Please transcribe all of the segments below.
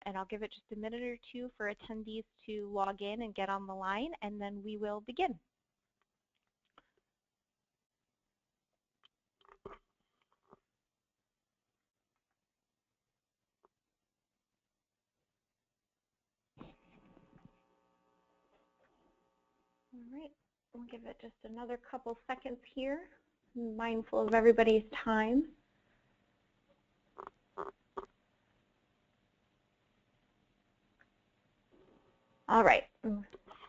and I'll give it just a minute or two for attendees to log in and get on the line, and then we will begin. All right, we'll give it just another couple seconds here. I'm mindful of everybody's time. All right,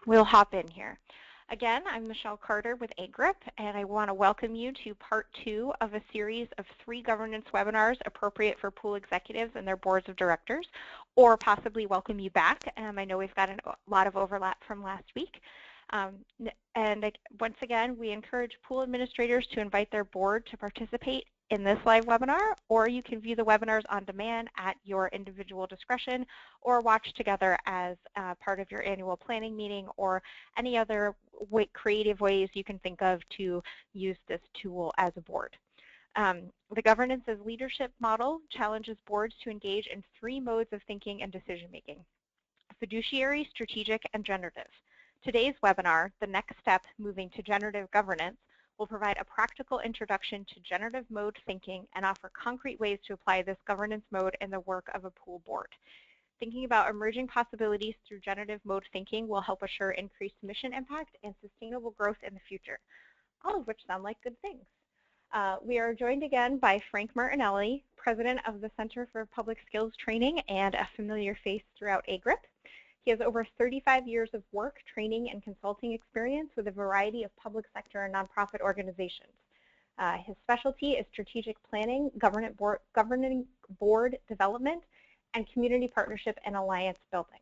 we'll hop in here. Again, I'm Michelle Carter with AGRIP, and I want to welcome you to part 2 of a series of 3 governance webinars appropriate for pool executives and their boards of directors, or possibly welcome you back. I know we've got a lot of overlap from last week. And once again, we encourage pool administrators to invite their board to participate in this live webinar, or you can view the webinars on demand at your individual discretion, or watch together as part of your annual planning meeting, or any other creative ways you can think of to use this tool as a board. The governance as leadership model challenges boards to engage in 3 modes of thinking and decision making: fiduciary, strategic, and generative. Today's webinar, The Next Step Moving to Generative Governance, will provide a practical introduction to generative mode thinking and offer concrete ways to apply this governance mode in the work of a pool board. Thinking about emerging possibilities through generative mode thinking will help assure increased mission impact and sustainable growth in the future, all of which sound like good things. We are joined again by Frank Martinelli, President of the Center for Public Skills Training and a familiar face throughout AGRIP. He has over 35 years of work, training, and consulting experience with a variety of public sector and nonprofit organizations. His specialty is strategic planning, governing board development, and community partnership and alliance building.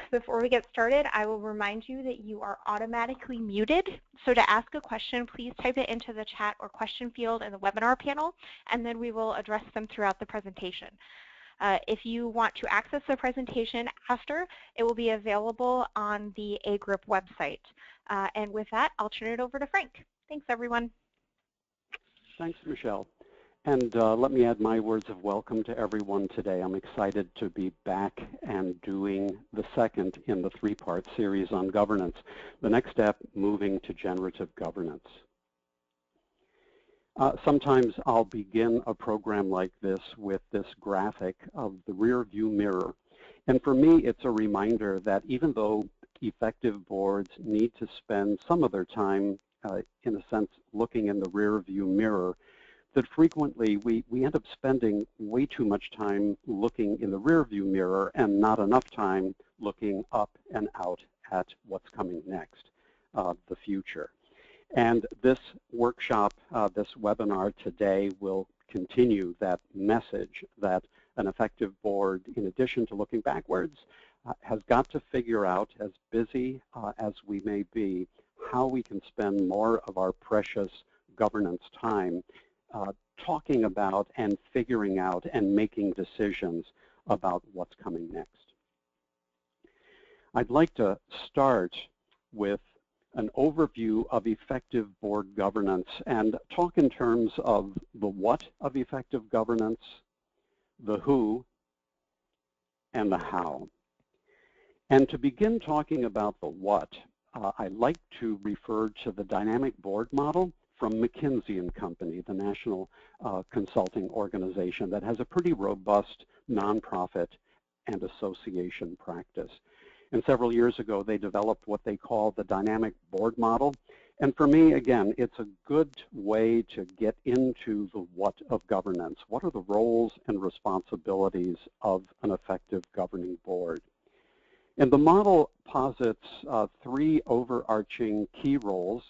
Before we get started, I will remind you that you are automatically muted. So to ask a question, please type it into the chat or question field in the webinar panel, and then we will address them throughout the presentation. If you want to access the presentation after, it will be available on the AGRIP website. And with that, I'll turn it over to Frank. Thanks, everyone. Thanks, Michelle. And let me add my words of welcome to everyone today. I'm excited to be back and doing the second in the 3-part series on governance. The next step, moving to generative governance. Sometimes I'll begin a program like this with this graphic of the rear view mirror. And for me, it's a reminder that even though effective boards need to spend some of their time, in a sense, looking in the rear view mirror, that frequently we end up spending way too much time looking in the rear view mirror and not enough time looking up and out at what's coming next, the future. And this workshop, this webinar today will continue that message that an effective board, in addition to looking backwards, has got to figure out, as busy as we may be, how we can spend more of our precious governance time talking about and figuring out and making decisions about what's coming next. I'd like to start with an overview of effective board governance and talk in terms of the what of effective governance, the who, and the how. And to begin talking about the what, I like to refer to the dynamic board model from McKinsey & Company, the national consulting organization that has a pretty robust nonprofit and association practice. And several years ago, they developed what they call the dynamic board model. And for me, again, it's a good way to get into the what of governance. What are the roles and responsibilities of an effective governing board? And the model posits 3 overarching key roles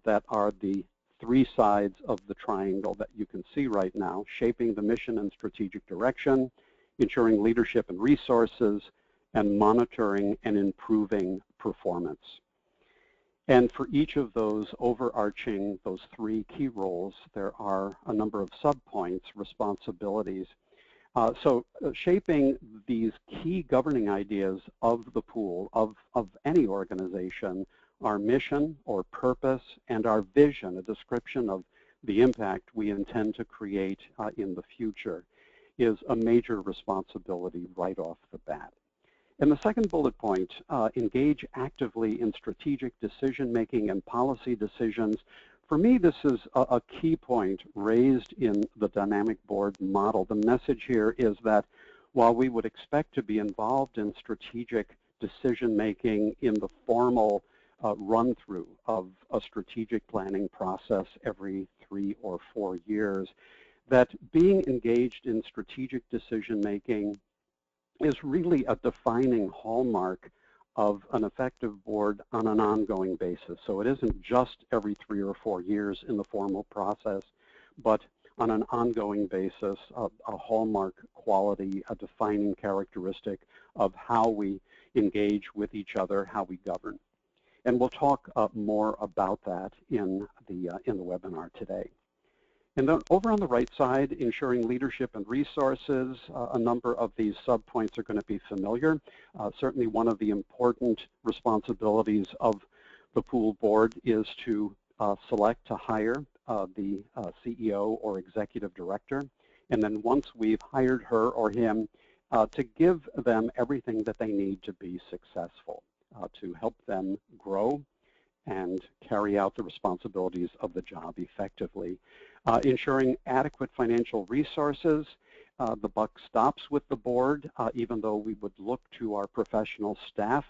that are the 3 sides of the triangle that you can see right now: shaping the mission and strategic direction, ensuring leadership and resources, and monitoring and improving performance. And for each of those overarching, those 3 key roles, there are a number of subpoints, responsibilities. So shaping these key governing ideas of the pool, of any organization, our mission or purpose, and our vision, a description of the impact we intend to create in the future. is a major responsibility right off the bat. And the second bullet point, engage actively in strategic decision-making and policy decisions. For me, this is a key point raised in the dynamic board model. The message here is that while we would expect to be involved in strategic decision-making in the formal run-through of a strategic planning process every 3 or 4 years, that being engaged in strategic decision-making is really a defining hallmark of an effective board on an ongoing basis. So it isn't just every 3 or 4 years in the formal process, but on an ongoing basis, a hallmark quality, a defining characteristic of how we engage with each other, how we govern. And we'll talk more about that in the webinar today. And then over on the right side, ensuring leadership and resources, a number of these subpoints are going to be familiar. Certainly one of the important responsibilities of the pool board is to select, to hire the CEO or executive director. And then once we've hired her or him, to give them everything that they need to be successful, to help them grow and carry out the responsibilities of the job effectively. Ensuring adequate financial resources. The buck stops with the board, even though we would look to our professional staff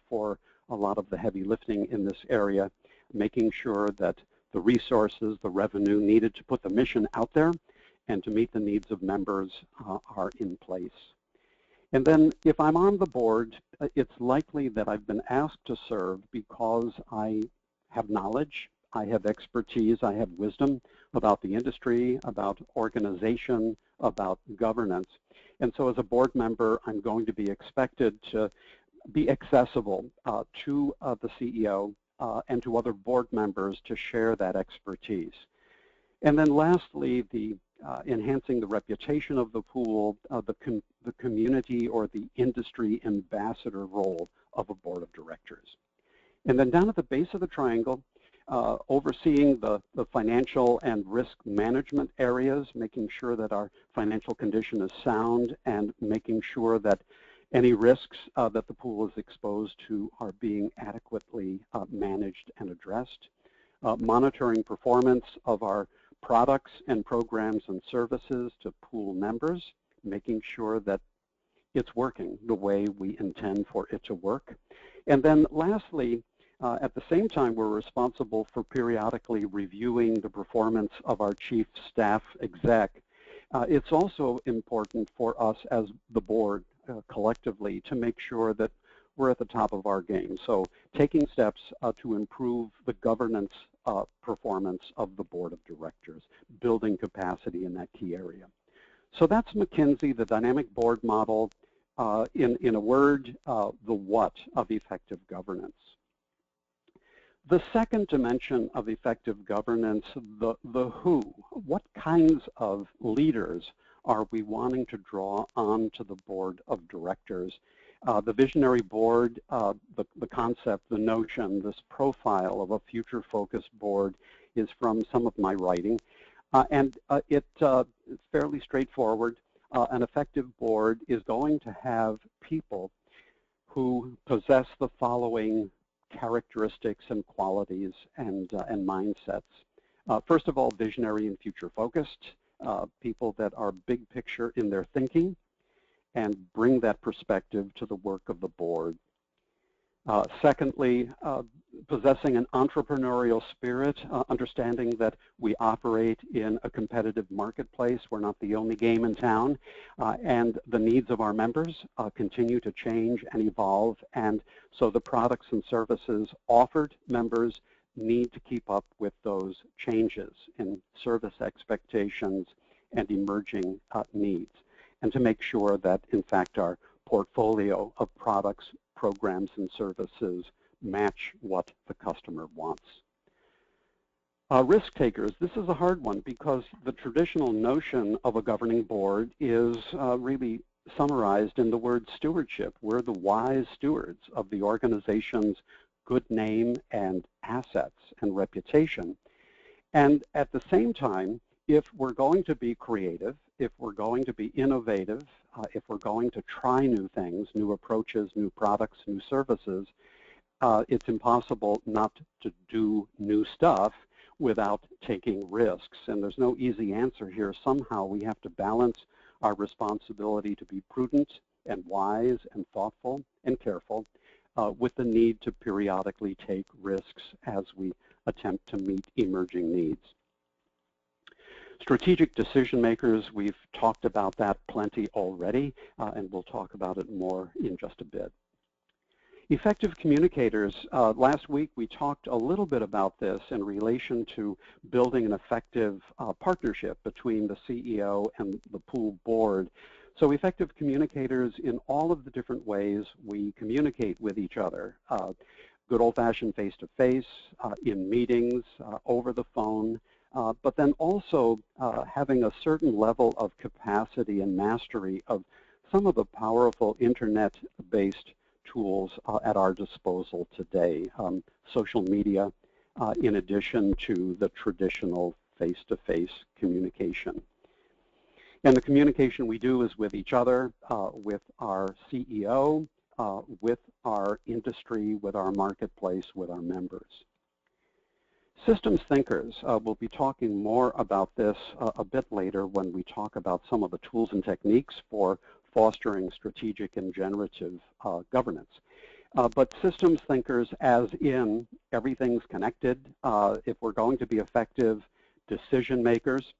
for a lot of the heavy lifting in this area, making sure that the resources, the revenue needed to put the mission out there and to meet the needs of members are in place. And then if I'm on the board, it's likely that I've been asked to serve because I have knowledge, I have expertise, I have wisdom about the industry, about organization, about governance. And so as a board member, I'm going to be expected to be accessible to the CEO and to other board members to share that expertise. And then lastly, the enhancing the reputation of the pool, the community or the industry ambassador role of a board of directors. And then down at the base of the triangle, overseeing the financial and risk management areas, making sure that our financial condition is sound and making sure that any risks that the pool is exposed to are being adequately managed and addressed. Monitoring performance of our products and programs and services to pool members, making sure that it's working the way we intend for it to work. And then lastly, at the same time, we're responsible for periodically reviewing the performance of our chief staff exec. It's also important for us as the board collectively to make sure that we're at the top of our game. So taking steps to improve the governance performance of the board of directors, building capacity in that key area. So that's McKinsey, the dynamic board model, in a word, the what of effective governance. The second dimension of effective governance, the who. What kinds of leaders are we wanting to draw onto the board of directors? The visionary board, the concept, the notion, this profile of a future-focused board is from some of my writing. It's fairly straightforward. An effective board is going to have people who possess the following characteristics and qualities and mindsets. First of all, visionary and future-focused, people that are big picture in their thinking and bring that perspective to the work of the board. Secondly, possessing an entrepreneurial spirit, understanding that we operate in a competitive marketplace. We're not the only game in town, and the needs of our members continue to change and evolve, and so the products and services offered members need to keep up with those changes in service expectations and emerging needs, and to make sure that, in fact, our portfolio of products, programs, and services match what the customer wants. Risk takers, this is a hard one because the traditional notion of a governing board is really summarized in the word stewardship. We're the wise stewards of the organization's good name and assets and reputation. And at the same time, if we're going to be creative if we're going to be innovative, if we're going to try new things, new approaches, new products, new services, it's impossible not to do new stuff without taking risks. And there's no easy answer here. Somehow we have to balance our responsibility to be prudent and wise and thoughtful and careful with the need to periodically take risks as we attempt to meet emerging needs. Strategic decision makers, we've talked about that plenty already, and we'll talk about it more in just a bit. Effective communicators, last week we talked a little bit about this in relation to building an effective partnership between the CEO and the pool board. So effective communicators in all of the different ways we communicate with each other. Good old-fashioned face-to-face, in meetings, over the phone, but then also having a certain level of capacity and mastery of some of the powerful internet-based tools at our disposal today, social media, in addition to the traditional face-to-face communication. And the communication we do is with each other, with our CEO, with our industry, with our marketplace, with our members. Systems thinkers, we'll be talking more about this a bit later when we talk about some of the tools and techniques for fostering strategic and generative governance. But systems thinkers, as in everything's connected, if we're going to be effective decision makers,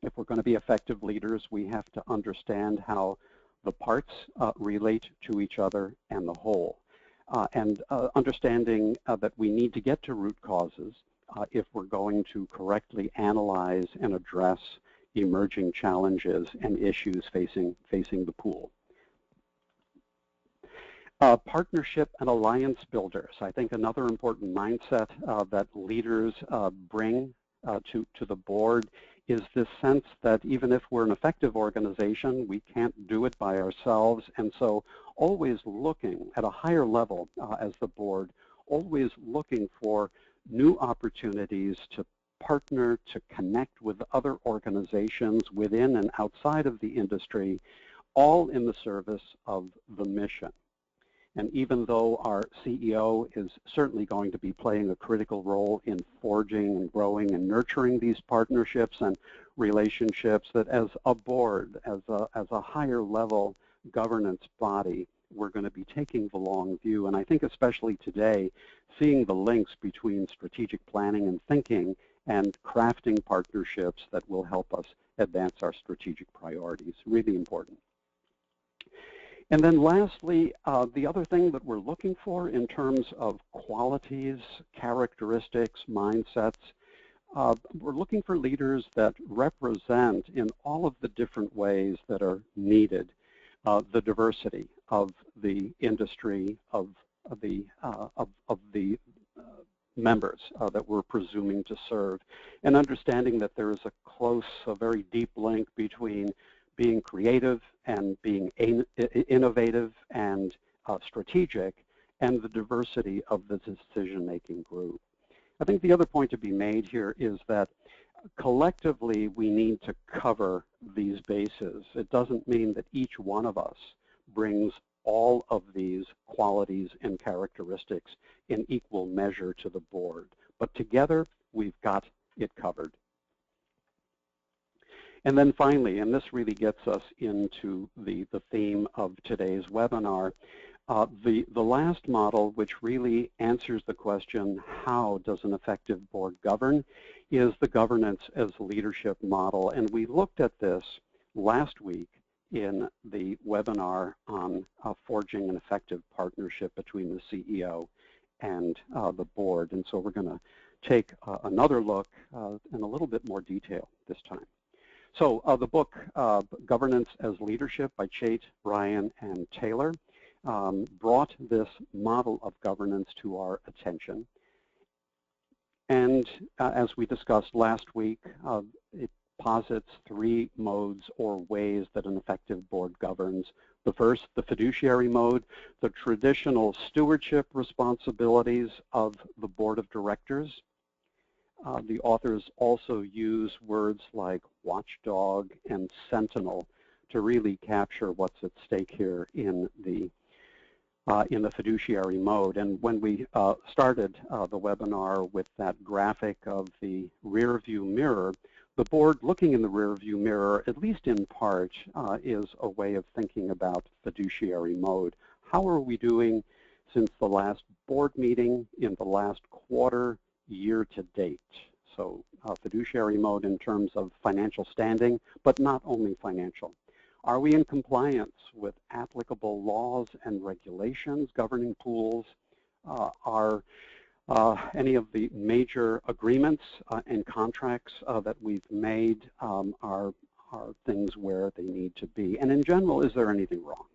if we're going to be effective leaders, we have to understand how the parts relate to each other and the whole. And understanding that we need to get to root causes if we're going to correctly analyze and address emerging challenges and issues facing the pool. Partnership and alliance builders. I think another important mindset that leaders bring to the board is this sense that even if we're an effective organization, we can't do it by ourselves. And so always looking at a higher level as the board, always looking for new opportunities to partner, to connect with other organizations within and outside of the industry, all in the service of the mission. And even though our CEO is certainly going to be playing a critical role in forging and growing and nurturing these partnerships and relationships, that as a board, as a higher level governance body, we're going to be taking the long view. And I think especially today, seeing the links between strategic planning and thinking and crafting partnerships that will help us advance our strategic priorities, really important. And then lastly, the other thing that we're looking for in terms of qualities, characteristics, mindsets, we're looking for leaders that represent in all of the different ways that are needed the diversity of the industry, of the members that we're presuming to serve, and understanding that there is a close, a very deep link between being creative and being innovative and strategic, and the diversity of the decision-making group. I think the other point to be made here is that collectively we need to cover these bases. It doesn't mean that each one of us brings all of these qualities and characteristics in equal measure to the board, but together we've got it covered. And then finally, and this really gets us into the theme of today's webinar, the last model, which really answers the question, how does an effective board govern, is the governance as leadership model. And we looked at this last week in the webinar on forging an effective partnership between the CEO and the board. And so we're going to take another look in a little bit more detail this time. So the book, Governance as Leadership by Chait, Ryan, and Taylor, brought this model of governance to our attention. And as we discussed last week, it posits three modes or ways that an effective board governs. The first, the fiduciary mode, the traditional stewardship responsibilities of the board of directors. The authors also use words like watchdog and sentinel to really capture what's at stake here in the fiduciary mode. And when we started the webinar with that graphic of the rear view mirror, the board looking in the rear view mirror, at least in part, is a way of thinking about fiduciary mode. How are we doing since the last board meeting in the last quarter, year to date? So fiduciary mode in terms of financial standing, but not only financial. Are we in compliance with applicable laws and regulations governing pools? Are any of the major agreements and contracts that we've made are things where they need to be? And in general, is there anything wrong?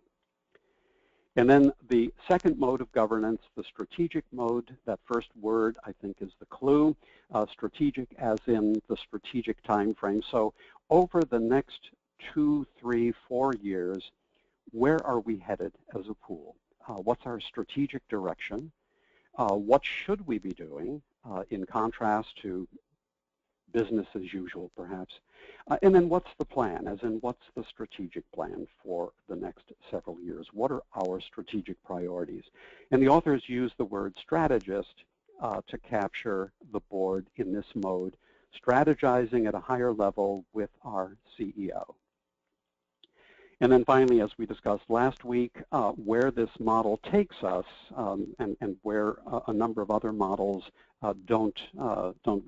And then the second mode of governance, the strategic mode, that first word I think is the clue. Strategic as in the strategic time frame. So over the next 2, 3, 4 years, where are we headed as a pool? What's our strategic direction? What should we be doing in contrast to business as usual, perhaps? And then what's the plan, as in what's the strategic plan for the next several years? What are our strategic priorities? And the authors use the word strategist to capture the board in this mode, strategizing at a higher level with our CEO. And then finally, as we discussed last week, where this model takes us and where a number of other models don't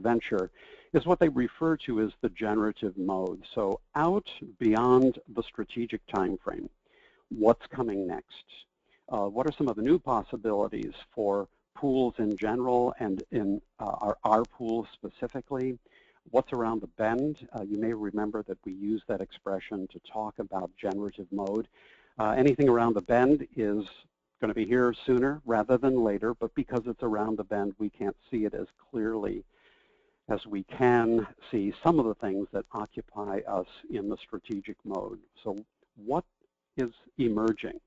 venture is what they refer to as the generative mode. So out beyond the strategic time frame, what's coming next? What are some of the new possibilities for pools in general and in our pool specifically? What's around the bend? You may remember that we use that expression to talk about generative mode. Anything around the bend is going to be here sooner rather than later, but because it's around the bend, we can't see it as clearly as we can see some of the things that occupy us in the strategic mode. So what is emerging?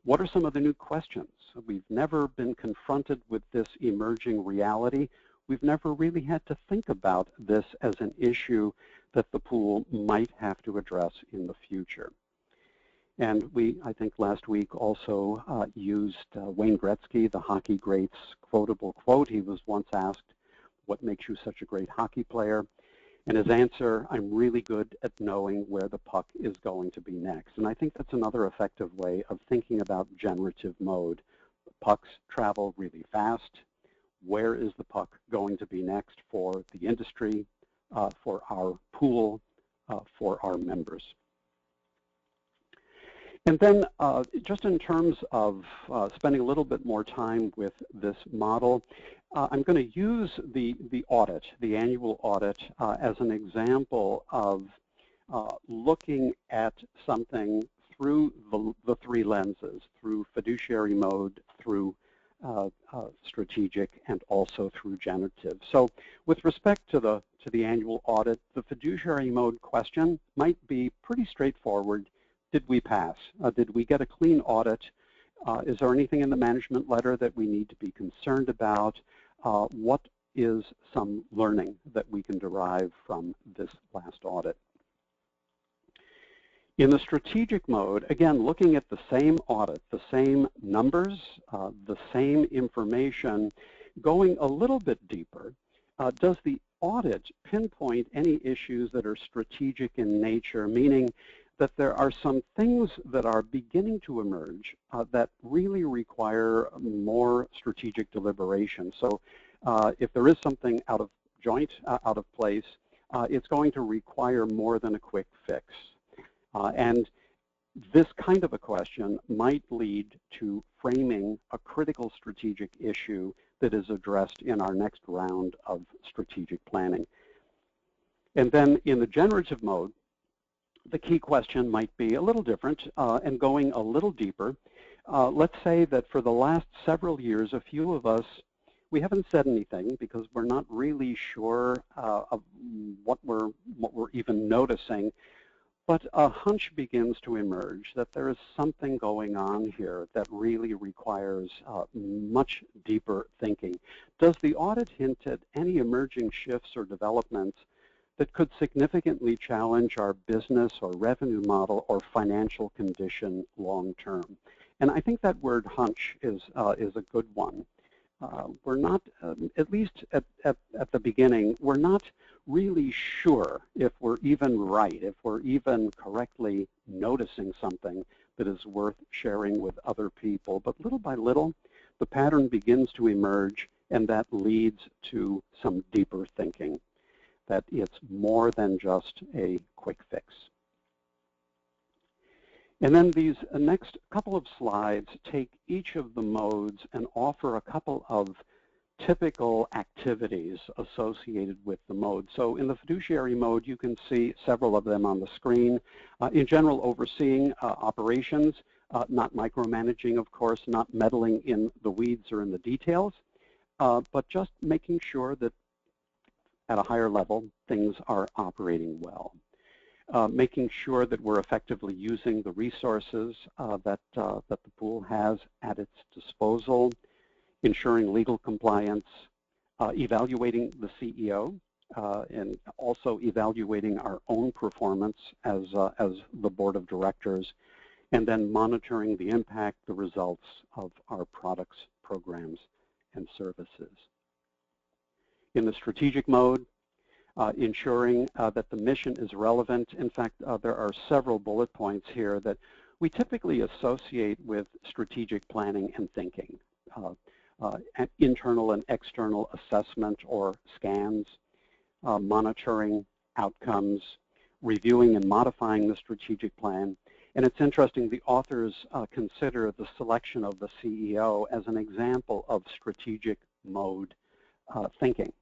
What are some of the new questions? We've never been confronted with this emerging reality. We've never really had to think about this as an issue that the pool might have to address in the future. And we, I think last week, also used Wayne Gretzky, the hockey great's quotable quote. He was once asked, "What makes you such a great hockey player?" And his answer, "I'm really good at knowing where the puck is going to be next." And I think that's another effective way of thinking about generative mode. Pucks travel really fast. Where is the puck going to be next for the industry, for our pool, for our members? And then just in terms of spending a little bit more time with this model, I'm going to use the audit, the annual audit, as an example of looking at something through the three lenses, through fiduciary mode, through strategic, and also through generative. So with respect to the annual audit, the fiduciary mode question might be pretty straightforward. Did we pass? Did we get a clean audit? Is there anything in the management letter that we need to be concerned about? What is some learning that we can derive from this last audit? In the strategic mode, again, looking at the same audit, the same numbers, the same information, going a little bit deeper, does the audit pinpoint any issues that are strategic in nature, meaning that there are some things that are beginning to emerge that really require more strategic deliberation. So if there is something out of joint, out of place, it's going to require more than a quick fix. And this kind of a question might lead to framing a critical strategic issue that is addressed in our next round of strategic planning. And then in the generative mode, the key question might be a little different and going a little deeper. Let's say that for the last several years, a few of us, we haven't said anything because we're not really sure of what we're even noticing. But a hunch begins to emerge that there is something going on here that really requires much deeper thinking. Does the audit hint at any emerging shifts or developments that could significantly challenge our business or revenue model or financial condition long term? And I think that word hunch is a good one. We're not, at least at the beginning, we're not really sure if we're even right, if we're even correctly noticing something that is worth sharing with other people. But little by little, the pattern begins to emerge, and that leads to some deeper thinking, that it's more than just a quick fix. And then these next couple of slides take each of the modes and offer a couple of typical activities associated with the mode. So in the fiduciary mode, you can see several of them on the screen. In general, overseeing operations, not micromanaging, of course, not meddling in the weeds or in the details, but just making sure that at a higher level, things are operating well. Making sure that we're effectively using the resources that the pool has at its disposal, ensuring legal compliance, evaluating the CEO, and also evaluating our own performance as the board of directors, and then monitoring the impact, the results of our products, programs, and services. In the strategic mode, ensuring that the mission is relevant. In fact, there are several bullet points here that we typically associate with strategic planning and thinking. Internal and external assessment or scans, monitoring outcomes, reviewing and modifying the strategic plan. And it's interesting, the authors consider the selection of the CEO as an example of strategic mode thinking,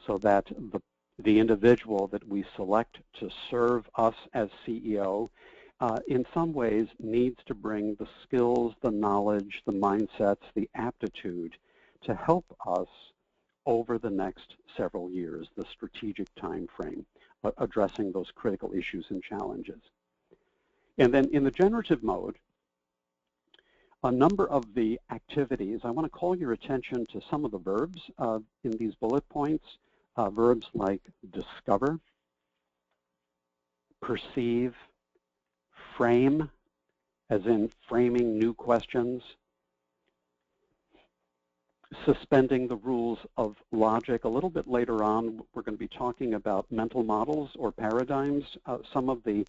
so that the individual that we select to serve us as CEO in some ways needs to bring the skills, the knowledge, the mindsets, the aptitude to help us over the next several years, the strategic time frame, addressing those critical issues and challenges. And then in the generative mode, a number of the activities, I want to call your attention to some of the verbs in these bullet points. Verbs like discover, perceive, frame, as in framing new questions, suspending the rules of logic. A little bit later on, we're going to be talking about mental models or paradigms, some of the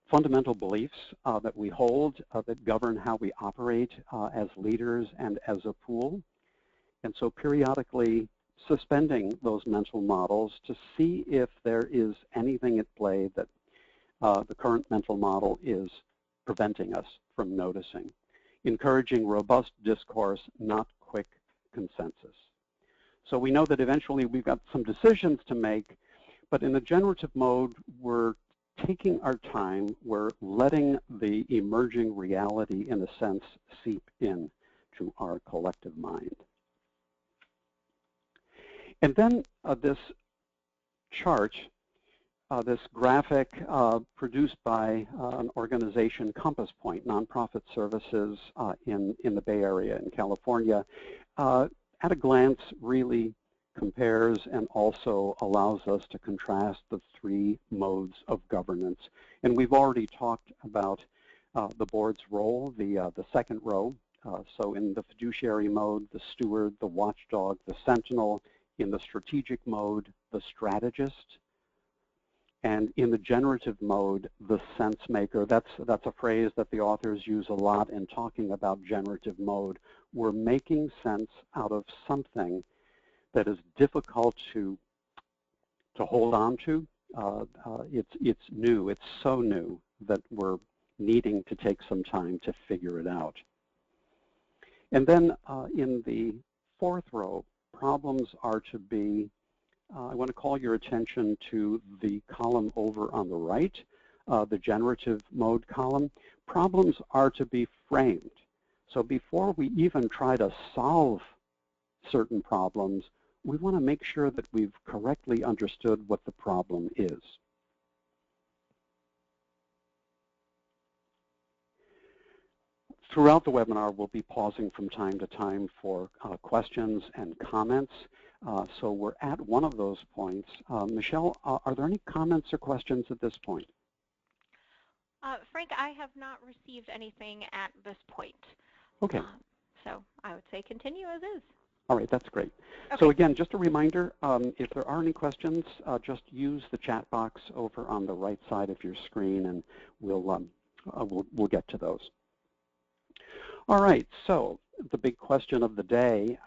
fundamental beliefs that we hold that govern how we operate as leaders and as a pool. And so periodically suspending those mental models to see if there is anything at play that the current mental model is preventing us from noticing. Encouraging robust discourse, not quick consensus. So we know that eventually we've got some decisions to make, but in the generative mode, we're taking our time, we're letting the emerging reality, in a sense, seep in to our collective mind. And then this chart, this graphic produced by an organization, Compass Point, nonprofit services in the Bay Area in California, at a glance really compares and also allows us to contrast the three modes of governance. And we've already talked about the board's role, the second row. So in the fiduciary mode, the steward, the watchdog, the sentinel. In the strategic mode, the strategist. And in the generative mode, the sense maker. That's a phrase that the authors use a lot in talking about generative mode. We're making sense out of something that is difficult to hold on to. It's new. It's so new that we're needing to take some time to figure it out. And then in the fourth row, problems are to be, I want to call your attention to the column over on the right, the generative mode column. Problems are to be framed. So before we even try to solve certain problems, we want to make sure that we've correctly understood what the problem is. Throughout the webinar, we'll be pausing from time to time for questions and comments. So we're at one of those points. Michelle, are there any comments or questions at this point? Frank, I have not received anything at this point. Okay. So I would say continue as is. All right, that's great. Okay. So again, just a reminder, if there are any questions, just use the chat box over on the right side of your screen, and we'll get to those. All right, so the big question of the day,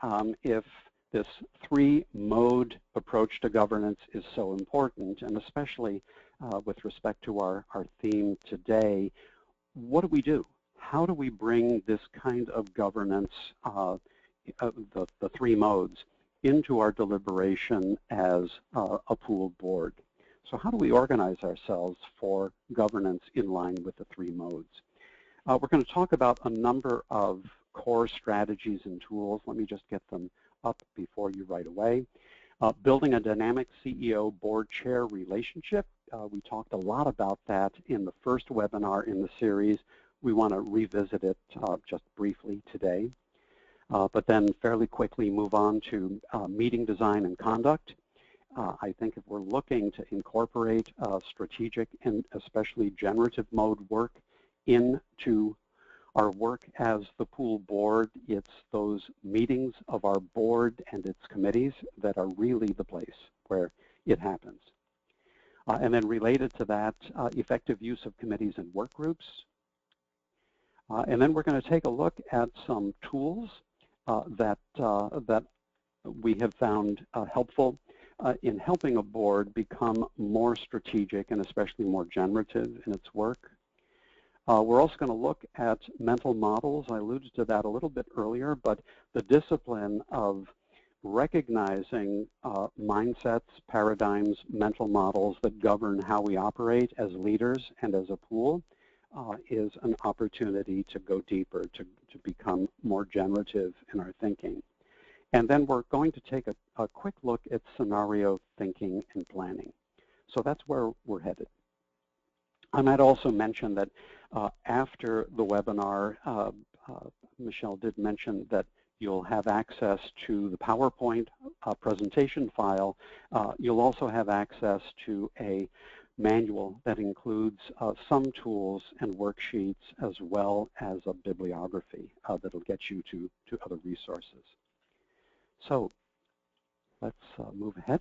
if this three-mode approach to governance is so important, and especially with respect to our theme today, what do we do? How do we bring this kind of governance, the three modes, into our deliberation as a pooled board? So how do we organize ourselves for governance in line with the three modes? We're going to talk about a number of core strategies and tools. Let me just get them up before you right away. Building a dynamic CEO board chair relationship. We talked a lot about that in the first webinar in the series. We want to revisit it just briefly today. But then fairly quickly move on to meeting design and conduct. I think if we're looking to incorporate strategic and especially generative mode work into our work as the pool board, it's those meetings of our board and its committees that are really the place where it happens. And then related to that, effective use of committees and work groups. And then we're going to take a look at some tools that we have found helpful in helping a board become more strategic and especially more generative in its work. We're also going to look at mental models. I alluded to that a little bit earlier, but the discipline of recognizing mindsets, paradigms, mental models that govern how we operate as leaders and as a pool is an opportunity to go deeper, to become more generative in our thinking. And then we're going to take a quick look at scenario thinking and planning. So that's where we're headed. I might also mention that after the webinar, Michelle did mention that you'll have access to the PowerPoint presentation file. You'll also have access to a manual that includes some tools and worksheets as well as a bibliography that'll get you to other resources. So let's move ahead.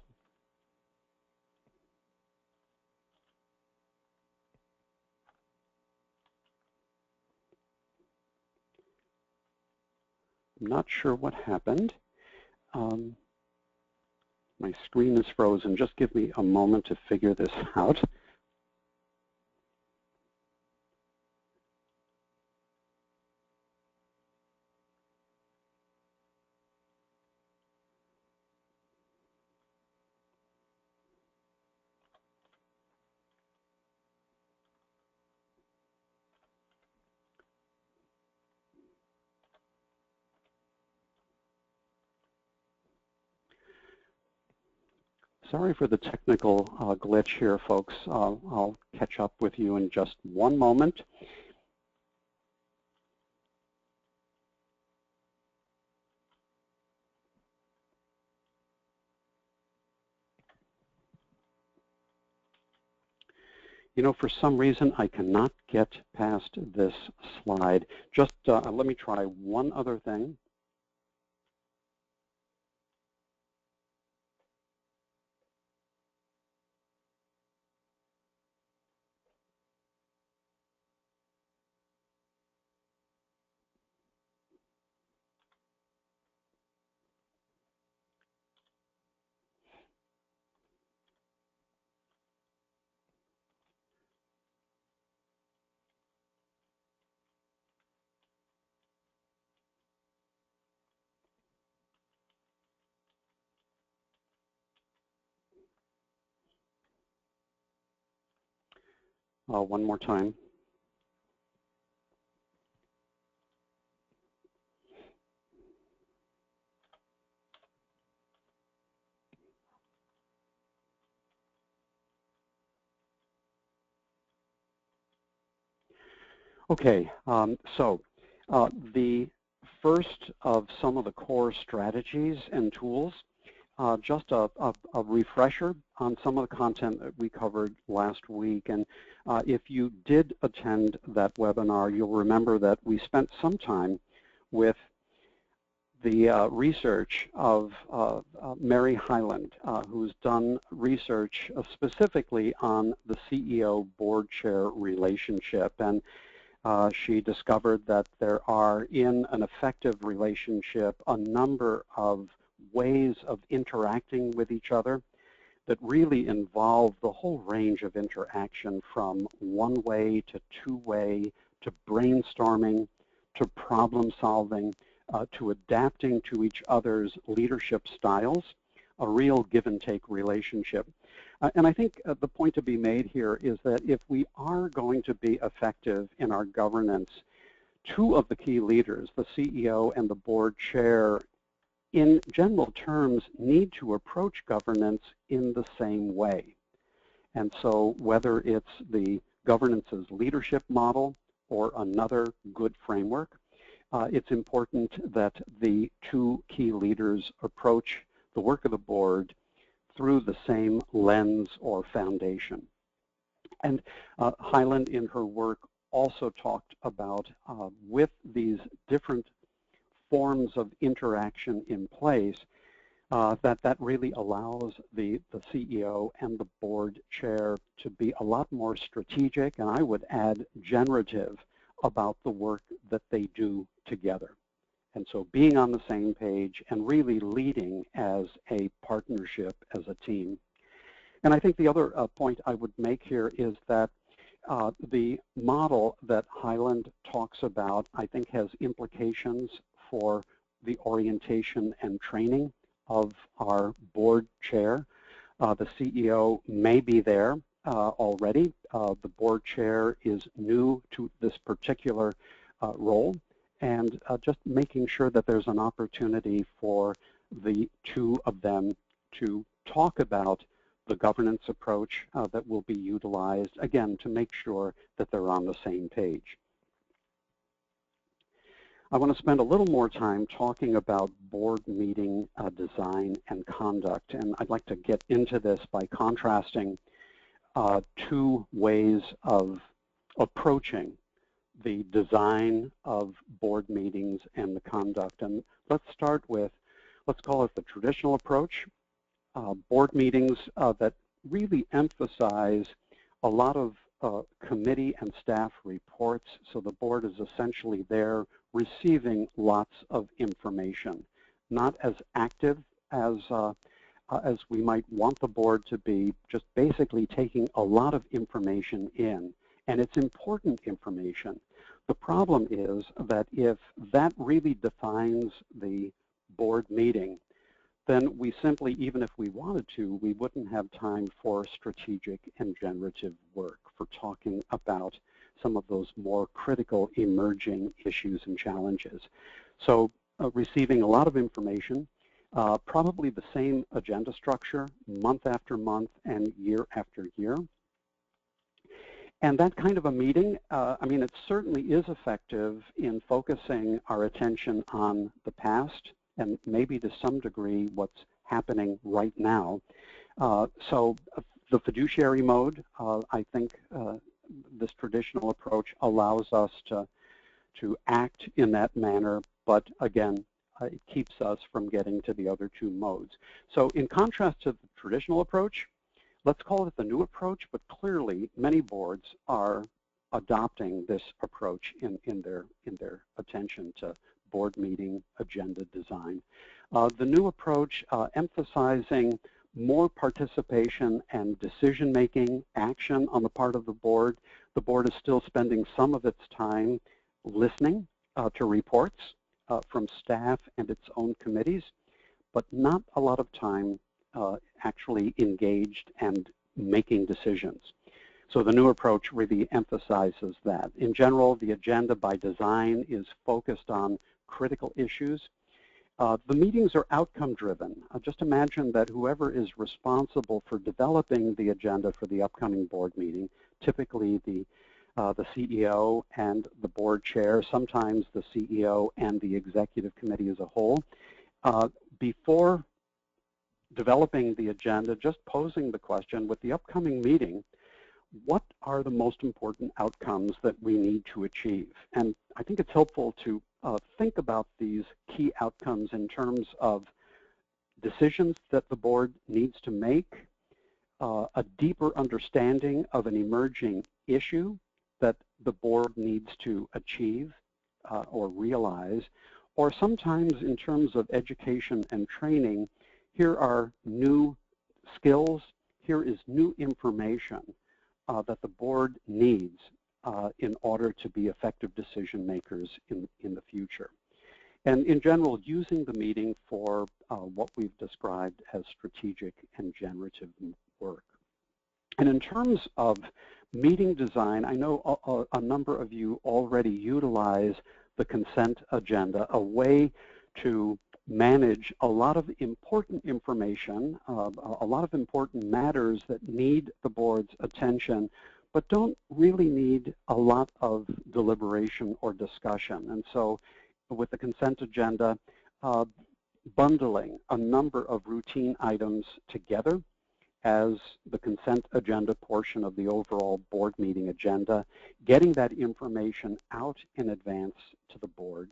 I'm not sure what happened. My screen is frozen. Just give me a moment to figure this out. Sorry for the technical glitch here, folks. I'll catch up with you in just one moment. You know, for some reason, I cannot get past this slide. Just let me try one other thing. One more time. Okay, so The first of some of the core strategies and tools, just a refresher on some of the content that we covered last week. And if you did attend that webinar, you'll remember that we spent some time with the research of Mary Hyland, who's done research specifically on the CEO board chair relationship. And she discovered that there are, in an effective relationship, a number of ways of interacting with each other that really involve the whole range of interaction, from one-way to two-way to brainstorming to problem solving, to adapting to each other's leadership styles, a real give-and-take relationship. And I think the point to be made here is that if we are going to be effective in our governance, two of the key leaders, the CEO and the board chair, in general terms, need to approach governance in the same way. And so whether it's the governance's leadership model or another good framework, it's important that the two key leaders approach the work of the board through the same lens or foundation. And Hyland, in her work, also talked about, with these different forms of interaction in place, that really allows the CEO and the board chair to be a lot more strategic, and I would add generative, about the work that they do together. And so being on the same page and really leading as a partnership, as a team. And I think the other point I would make here is that the model that Hyland talks about, I think, has implications for the orientation and training of our board chair. The CEO may be there already. The board chair is new to this particular role, and just making sure that there's an opportunity for the two of them to talk about the governance approach that will be utilized, again, to make sure that they're on the same page. I want to spend a little more time talking about board meeting design and conduct, and I'd like to get into this by contrasting two ways of approaching the design of board meetings and the conduct. And let's start with, let's call it the traditional approach. Board meetings that really emphasize a lot of committee and staff reports, so the board is essentially there receiving lots of information, not as active as we might want the board to be, just basically taking a lot of information in, and it's important information. The problem is that if that really defines the board meeting, then we simply, even if we wanted to, we wouldn't have time for strategic and generative work, for talking about some of those more critical emerging issues and challenges. So receiving a lot of information, probably the same agenda structure month after month and year after year. And that kind of a meeting, I mean, it certainly is effective in focusing our attention on the past and maybe to some degree what's happening right now. So the fiduciary mode, I think this traditional approach allows us to act in that manner, but again, it keeps us from getting to the other two modes. So in contrast to the traditional approach, let's call it the new approach, but clearly many boards are adopting this approach in their attention to board meeting agenda design. The new approach emphasizing more participation and decision-making action on the part of the board. The board is still spending some of its time listening to reports from staff and its own committees, but not a lot of time actually engaged and making decisions. So the new approach really emphasizes that. In general, the agenda by design is focused on critical issues. The meetings are outcome-driven. Just imagine that whoever is responsible for developing the agenda for the upcoming board meeting, typically the the CEO and the board chair, sometimes the CEO and the executive committee as a whole. Before developing the agenda, just posing the question, with the upcoming meeting, what are the most important outcomes that we need to achieve? And I think it's helpful to think about these key outcomes in terms of decisions that the board needs to make, a deeper understanding of an emerging issue that the board needs to achieve or realize, or sometimes in terms of education and training, here are new skills, here is new information that the board needs in order to be effective decision makers in the future. And in general, using the meeting for what we've described as strategic and generative work. And in terms of meeting design, I know a number of you already utilize the consent agenda, a way to manage a lot of important information, a lot of important matters that need the board's attention, but don't really need a lot of deliberation or discussion. And so with the consent agenda, bundling a number of routine items together as the consent agenda portion of the overall board meeting agenda, getting that information out in advance to the board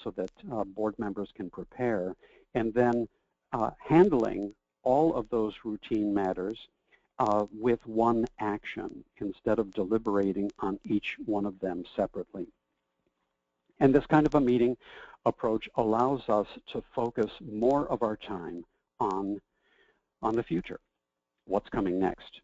so that board members can prepare, and then handling all of those routine matters with one action instead of deliberating on each one of them separately. And this kind of a meeting approach allows us to focus more of our time on the future, what's coming next.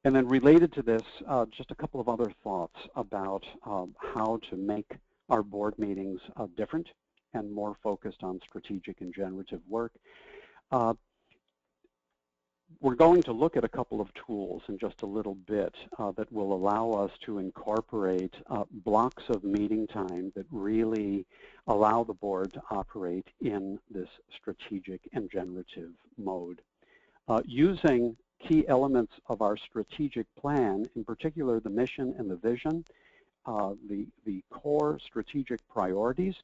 And then related to this, just a couple of other thoughts about how to make our board meetings different and more focused on strategic and generative work. We're going to look at a couple of tools in just a little bit that will allow us to incorporate blocks of meeting time that really allow the board to operate in this strategic and generative mode. Using key elements of our strategic plan, in particular the mission and the vision, the core strategic priorities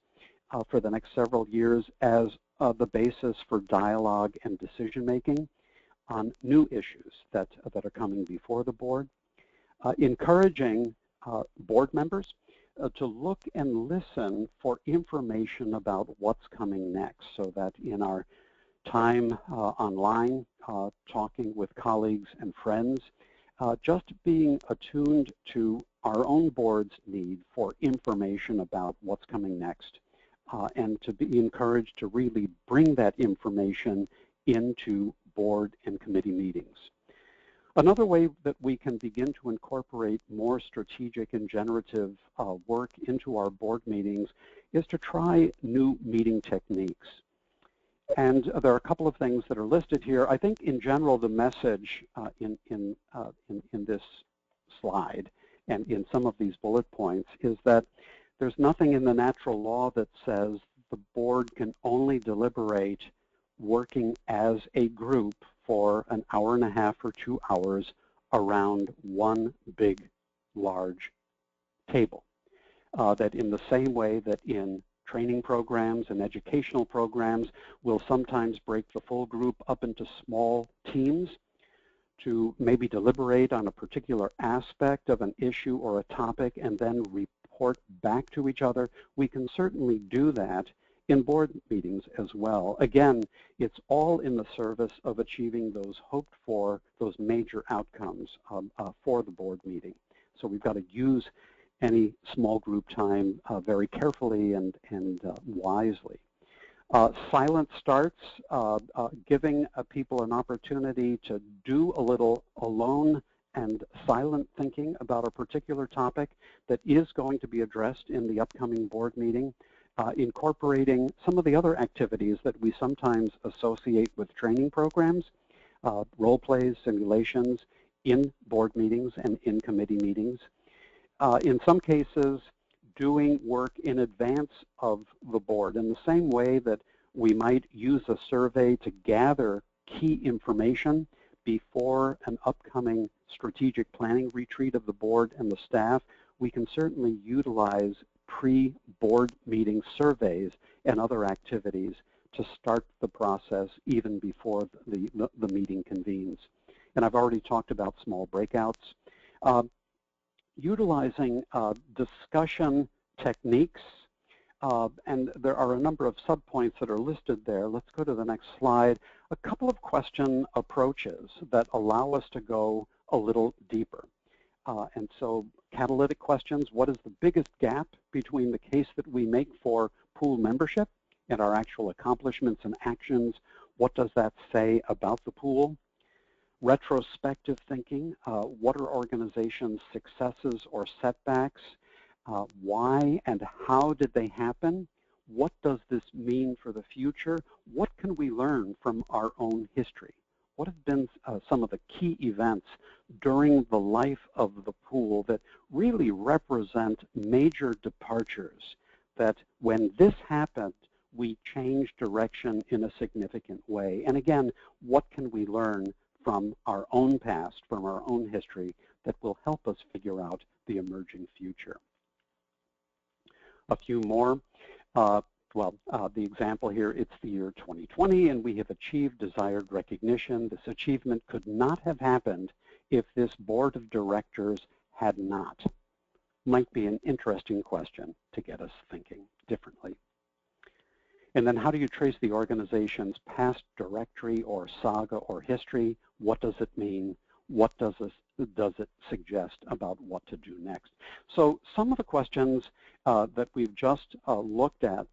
for the next several years as the basis for dialogue and decision making on new issues that are coming before the board, encouraging board members to look and listen for information about what's coming next, so that in our time online, talking with colleagues and friends, just being attuned to our own board's need for information about what's coming next, and to be encouraged to really bring that information into board and committee meetings. Another way that we can begin to incorporate more strategic and generative work into our board meetings is to try new meeting techniques. And there are a couple of things that are listed here. I think in general the message in this slide and in some of these bullet points is that there's nothing in the natural law that says the board can only deliberate working as a group for an hour and a half or 2 hours around one big, large table. That in the same way that in training programs and educational programs, we'll sometimes break the full group up into small teams to maybe deliberate on a particular aspect of an issue or a topic and then report back to each other. We can certainly do that in board meetings as well. Again, it's all in the service of achieving those hoped for, those major outcomes for the board meeting. So we've got to use any small group time very carefully and wisely. Silent starts, giving people an opportunity to do a little alone and silent thinking about a particular topic that is going to be addressed in the upcoming board meeting. Incorporating some of the other activities that we sometimes associate with training programs, role plays, simulations in board meetings and in committee meetings. In some cases, doing work in advance of the board in the same way that we might use a survey to gather key information before an upcoming strategic planning retreat of the board and the staff. we can certainly utilize pre-board meeting surveys and other activities to start the process even before the meeting convenes. And I've already talked about small breakouts. Utilizing discussion techniques, and there are a number of subpoints that are listed there. Let's go to the next slide. A couple of question approaches that allow us to go a little deeper. And so catalytic questions: what is the biggest gap between the case that we make for pool membership and our actual accomplishments and actions? What does that say about the pool? Retrospective thinking: what are organizations' successes or setbacks? Why and how did they happen? What does this mean for the future? What can we learn from our own history? What have been some of the key events during the life of the pool that really represent major departures, that when this happened, we changed direction in a significant way? And again, what can we learn from our own past, from our own history, that will help us figure out the emerging future? A few more. The example here, it's the year 2020, and we have achieved desired recognition. This achievement could not have happened if this board of directors had not. Might be an interesting question to get us thinking differently. And then how do you trace the organization's past directory or saga or history? What does it mean? What does it suggest about what to do next? So some of the questions that we've just looked at,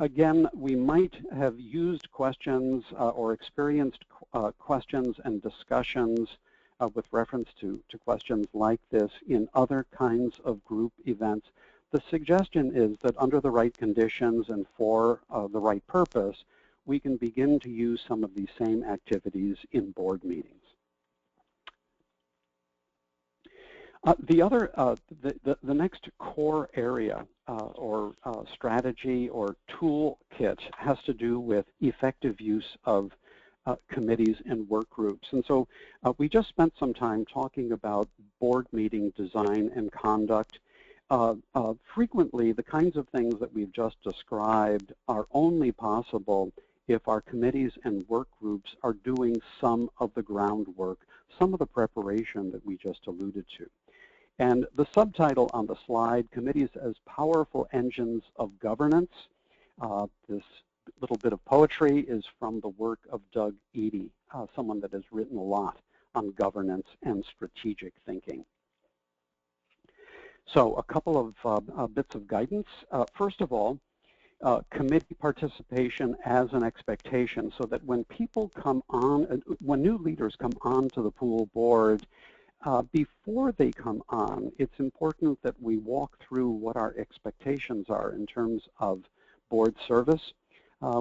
again, we might have used questions or experienced questions and discussions with reference to questions like this in other kinds of group events. The suggestion is that under the right conditions and for the right purpose, we can begin to use some of these same activities in board meetings. The next core area or strategy or toolkit has to do with effective use of committees and work groups. And so we just spent some time talking about board meeting design and conduct. Frequently, the kinds of things that we've just described are only possible if our committees and work groups are doing some of the groundwork, some of the preparation that we just alluded to. And the subtitle on the slide, Committees as Powerful Engines of Governance. This little bit of poetry is from the work of Doug Eady, someone that has written a lot on governance and strategic thinking. So a couple of bits of guidance. First of all, committee participation as an expectation, so that when people come on, when new leaders come on to the pool board, before they come on, it's important that we walk through what our expectations are in terms of board service.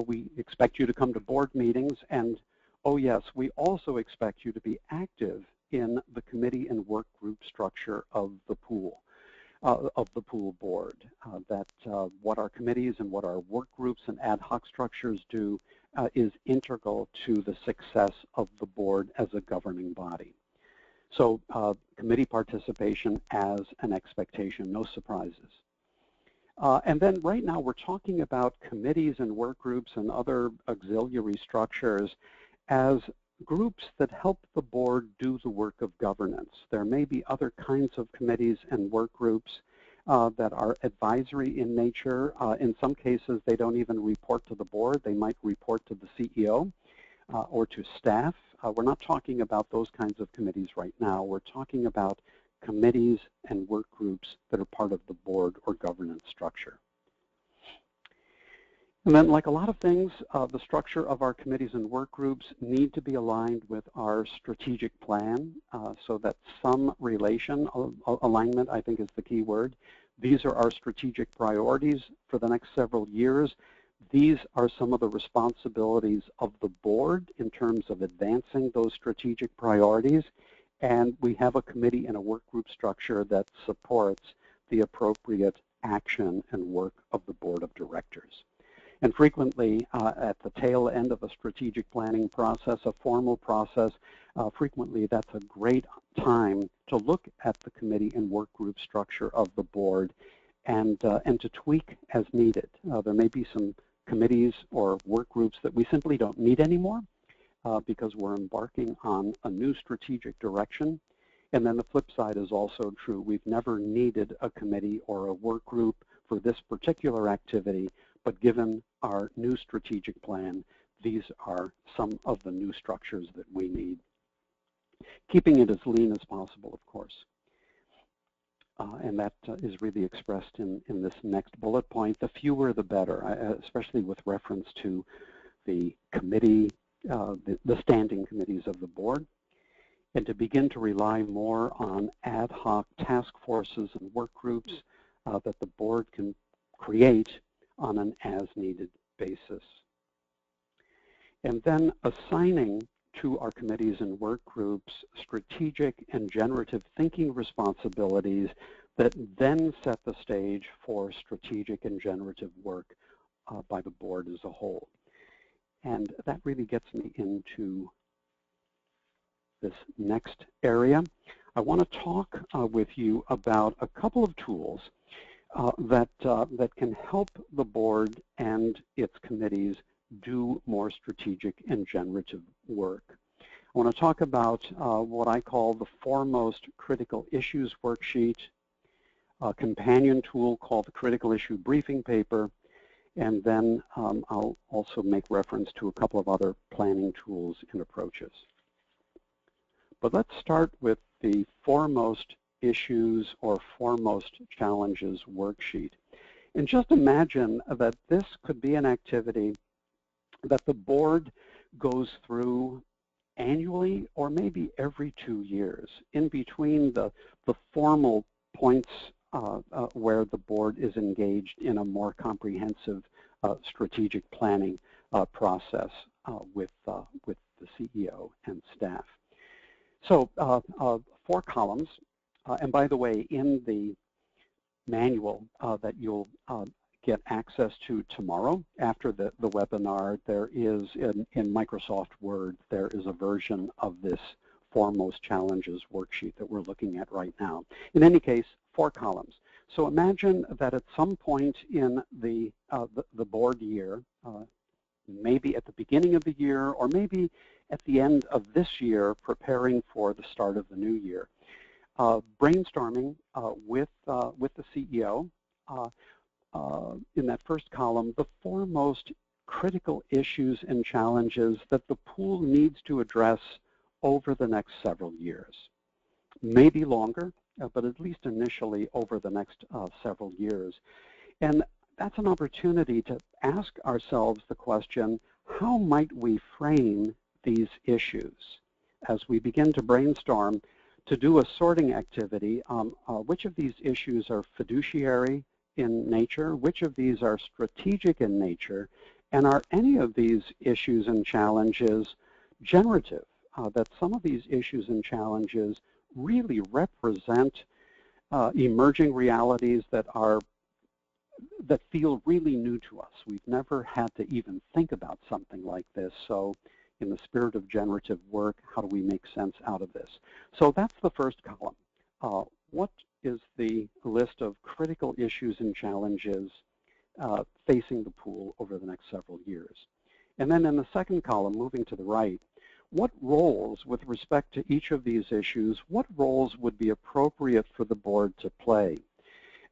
We expect you to come to board meetings, and oh yes, we also expect you to be active in the committee and work group structure of the pool board. What our committees and what our work groups and ad hoc structures do is integral to the success of the board as a governing body. So committee participation as an expectation, no surprises. And then right now we're talking about committees and work groups and other auxiliary structures as groups that help the board do the work of governance. There may be other kinds of committees and work groups that are advisory in nature. In some cases, they don't even report to the board. They might report to the CEO or to staff. We're not talking about those kinds of committees right now. We're talking about committees and work groups that are part of the board or governance structure. And then, like a lot of things, the structure of our committees and work groups need to be aligned with our strategic plan, so that some relation, alignment, I think is the key word. These are our strategic priorities for the next several years. These are some of the responsibilities of the board in terms of advancing those strategic priorities. And we have a committee and a work group structure that supports the appropriate action and work of the board of directors. And frequently, at the tail end of a strategic planning process, a formal process, frequently that's a great time to look at the committee and work group structure of the board and to tweak as needed. There may be some committees or work groups that we simply don't need anymore because we're embarking on a new strategic direction. And then the flip side is also true. We've never needed a committee or a work group for this particular activity, but given our new strategic plan, these are some of the new structures that we need. Keeping it as lean as possible, of course. And that is really expressed in this next bullet point. The fewer, the better, especially with reference to the committee, the standing committees of the board, and to begin to rely more on ad hoc task forces and work groups that the board can create on an as-needed basis. And then assigning to our committees and work groups strategic and generative thinking responsibilities that then set the stage for strategic and generative work by the board as a whole. And that really gets me into this next area. I want to talk with you about a couple of tools that can help the board and its committees do more strategic and generative work. I want to talk about what I call the foremost critical issues worksheet, a companion tool called the critical issue briefing paper, and then I'll also make reference to a couple of other planning tools and approaches. But let's start with the foremost issues or foremost challenges worksheet. And just imagine that this could be an activity that the board goes through annually or maybe every 2 years, in between the formal points where the board is engaged in a more comprehensive strategic planning process with the CEO and staff. So 4 columns, and by the way, in the manual that you'll get access to tomorrow after the webinar, there is, in Microsoft Word, there is a version of this foremost challenges worksheet that we're looking at right now. In any case, 4 columns. So imagine that at some point in the board year, maybe at the beginning of the year or maybe at the end of this year, preparing for the start of the new year, brainstorming with the CEO, in that first column, the foremost critical issues and challenges that the pool needs to address over the next several years. Maybe longer, but at least initially over the next several years. And that's an opportunity to ask ourselves the question, how might we frame these issues as we begin to brainstorm to do a sorting activity? Which of these issues are fiduciary in nature? Which of these are strategic in nature? And are any of these issues and challenges generative? That some of these issues and challenges really represent emerging realities that feel really new to us. We've never had to even think about something like this. So in the spirit of generative work, how do we make sense out of this? So that's the first column. What is the list of critical issues and challenges facing the pool over the next several years? And then in the second column, moving to the right, what roles with respect to each of these issues, what roles would be appropriate for the board to play?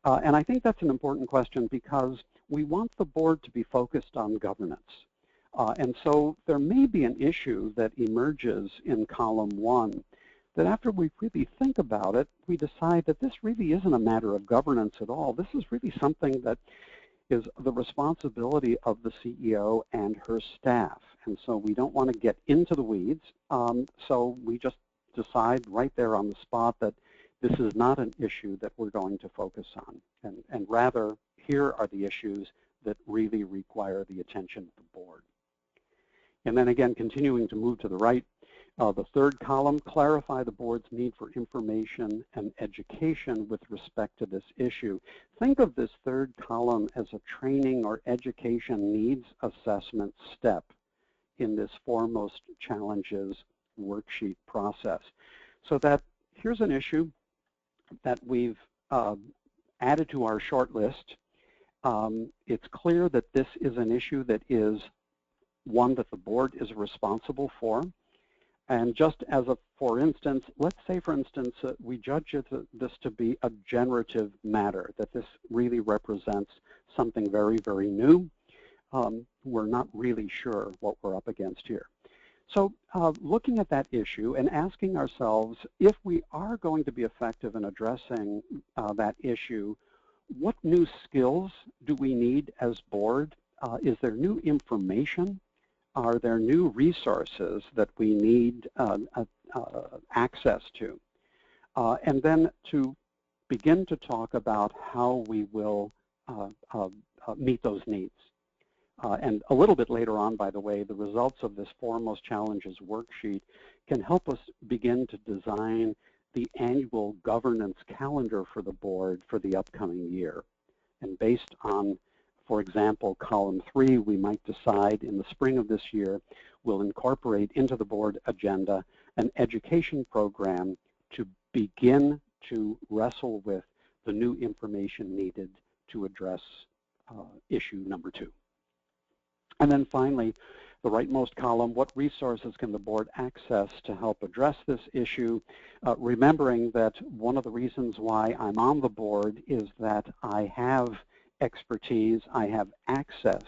And I think that's an important question because we want the board to be focused on governance. And so there may be an issue that emerges in column 1 that after we really think about it, we decide that this really isn't a matter of governance at all. This is really something that is the responsibility of the CEO and her staff. And so we don't want to get into the weeds. So we just decide right there on the spot that this is not an issue that we're going to focus on. And rather, here are the issues that really require the attention of the board. And then again, continuing to move to the right, The third column, clarify the board's need for information and education with respect to this issue. Think of this third column as a training or education needs assessment step in this foremost challenges worksheet process. So that here's an issue that we've added to our short list. It's clear that this is an issue that is one that the board is responsible for. And just as a, for instance, let's say, for instance, we judge this to be a generative matter, that this really represents something very, very new. We're not really sure what we're up against here. So looking at that issue and asking ourselves, if we are going to be effective in addressing that issue, what new skills do we need as board? Is there new information? Are there new resources that we need access to? And then to begin to talk about how we will meet those needs. And a little bit later on, by the way, the results of this foremost challenges worksheet can help us begin to design the annual governance calendar for the board for the upcoming year. And based on, for example, column 3, we might decide in the spring of this year we'll incorporate into the board agenda an education program to begin to wrestle with the new information needed to address issue number 2. And then finally, the rightmost column, what resources can the board access to help address this issue? Remembering that one of the reasons why I'm on the board is that I have expertise, I have access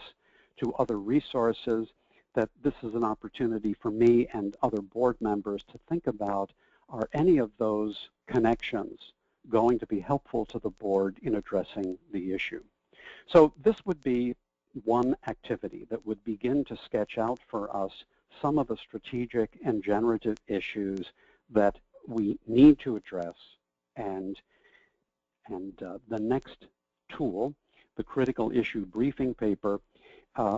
to other resources, that this is an opportunity for me and other board members to think about, are any of those connections going to be helpful to the board in addressing the issue? So this would be one activity that would begin to sketch out for us some of the strategic and generative issues that we need to address. And the next tool, the critical issue briefing paper,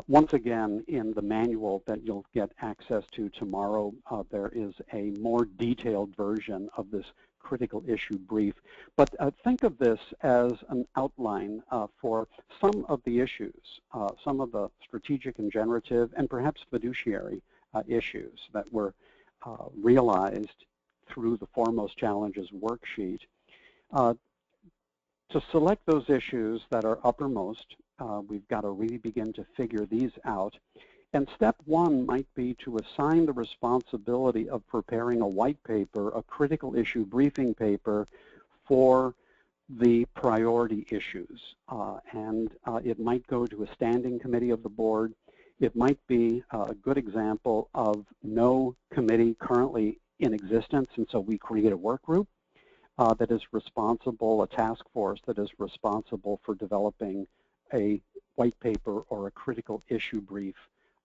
once again, in the manual that you'll get access to tomorrow, there is a more detailed version of this critical issue brief. But think of this as an outline for some of the issues, some of the strategic and generative and perhaps fiduciary issues that were realized through the foremost challenges worksheet. To select those issues that are uppermost, we've got to really begin to figure these out. And step 1 might be to assign the responsibility of preparing a white paper, a critical issue briefing paper for the priority issues. It might go to a standing committee of the board. It might be a good example of no committee currently in existence, and so we create a work group that is responsible, a task force that is responsible for developing a white paper or a critical issue brief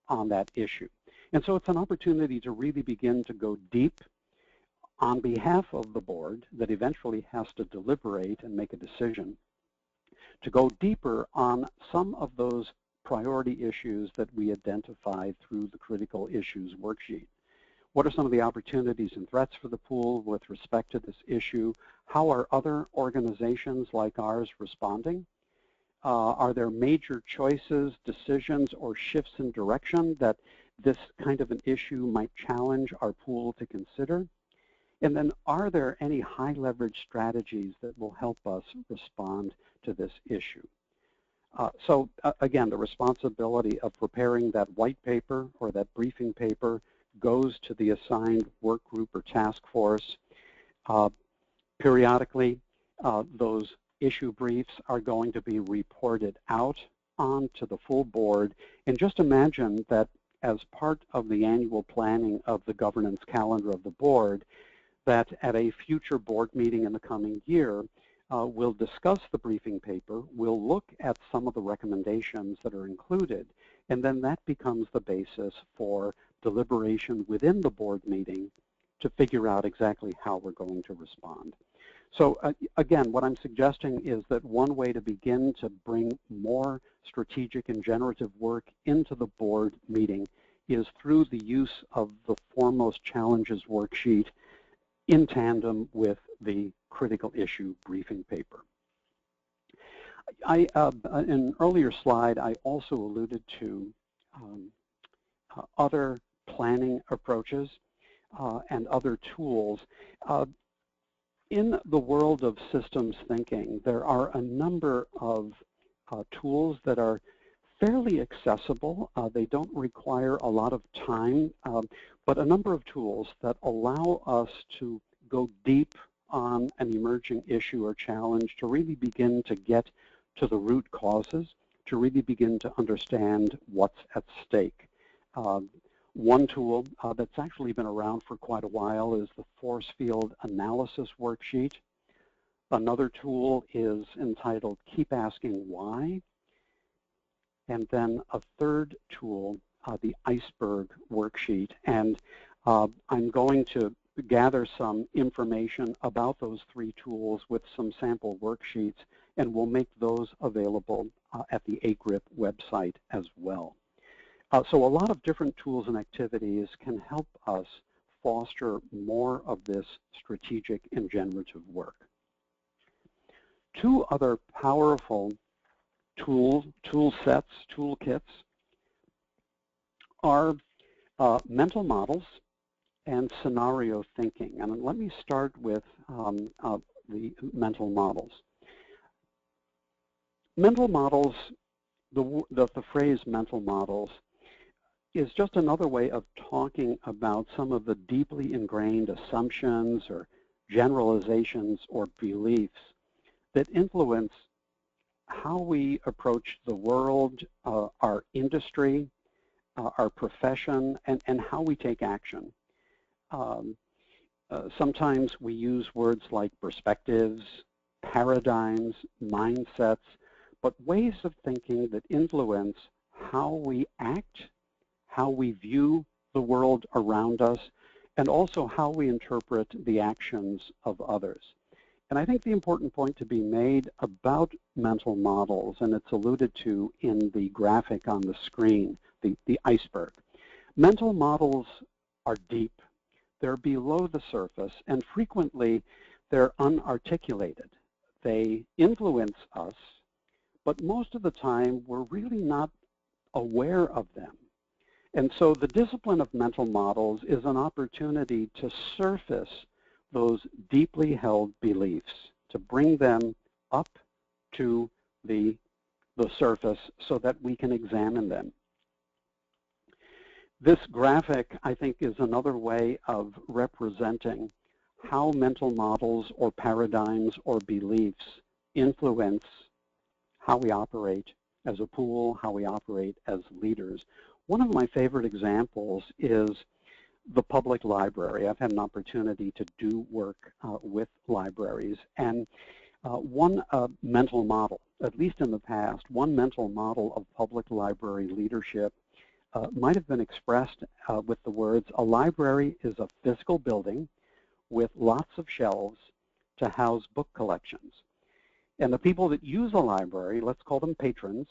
on that issue. And so it's an opportunity to really begin to go deep on behalf of the board that eventually has to deliberate and make a decision, to go deeper on some of those priority issues that we identified through the critical issues worksheet. What are some of the opportunities and threats for the pool with respect to this issue? How are other organizations like ours responding? Are there major choices, decisions, or shifts in direction that this kind of an issue might challenge our pool to consider? And then are there any high leverage strategies that will help us respond to this issue? So again, the responsibility of preparing that white paper or that briefing paper goes to the assigned work group or task force. Periodically, those issue briefs are going to be reported out onto the full board. And just imagine that as part of the annual planning of the governance calendar of the board, that at a future board meeting in the coming year, we'll discuss the briefing paper, we'll look at some of the recommendations that are included, and then that becomes the basis for deliberation within the board meeting to figure out exactly how we're going to respond. So again, what I'm suggesting is that one way to begin to bring more strategic and generative work into the board meeting is through the use of the Foremost Challenges worksheet in tandem with the critical issue briefing paper. In an earlier slide, I also alluded to other planning approaches and other tools. In the world of systems thinking, there are a number of tools that are fairly accessible. They don't require a lot of time, but a number of tools that allow us to go deep on an emerging issue or challenge, to really begin to get to the root causes, to really begin to understand what's at stake. One tool that's actually been around for quite a while is the force field analysis worksheet. Another tool is entitled Keep Asking Why. And then a third tool, the iceberg worksheet. And I'm going to gather some information about those three tools with some sample worksheets, and we'll make those available at the AGRIP website as well. So a lot of different tools and activities can help us foster more of this strategic and generative work. Two other powerful tool sets, toolkits, are mental models and scenario thinking. And let me start with the mental models. Mental models, the phrase mental models is just another way of talking about some of the deeply ingrained assumptions or generalizations or beliefs that influence how we approach the world, our industry, our profession, and how we take action. Sometimes we use words like perspectives, paradigms, mindsets, but ways of thinking that influence how we act, how we view the world around us, and also how we interpret the actions of others. And I think the important point to be made about mental models, and it's alluded to in the graphic on the screen, the iceberg. Mental models are deep, they're below the surface, and frequently they're unarticulated. They influence us, but most of the time we're really not aware of them. And so the discipline of mental models is an opportunity to surface those deeply held beliefs, to bring them up to the surface so that we can examine them. This graphic, I think, is another way of representing how mental models or paradigms or beliefs influence how we operate as a pool, how we operate as leaders. One of my favorite examples is the public library. I've had an opportunity to do work with libraries, and one mental model, at least in the past, one mental model of public library leadership might have been expressed with the words, a library is a physical building with lots of shelves to house book collections. And the people that use a library, let's call them patrons,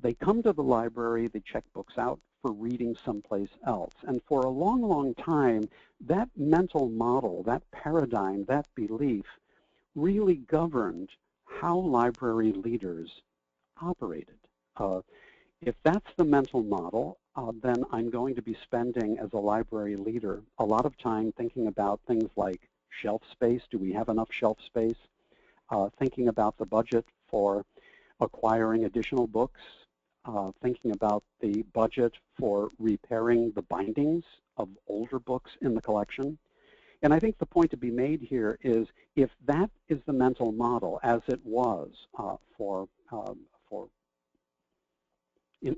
they come to the library, they check books out for reading someplace else. And for a long, long time, that mental model, that paradigm, that belief really governed how library leaders operated. If that's the mental model, then I'm going to be spending, as a library leader, a lot of time thinking about things like shelf space. Do we have enough shelf space? Thinking about the budget for acquiring additional books, thinking about the budget for repairing the bindings of older books in the collection. And I think the point to be made here is, if that is the mental model, as it was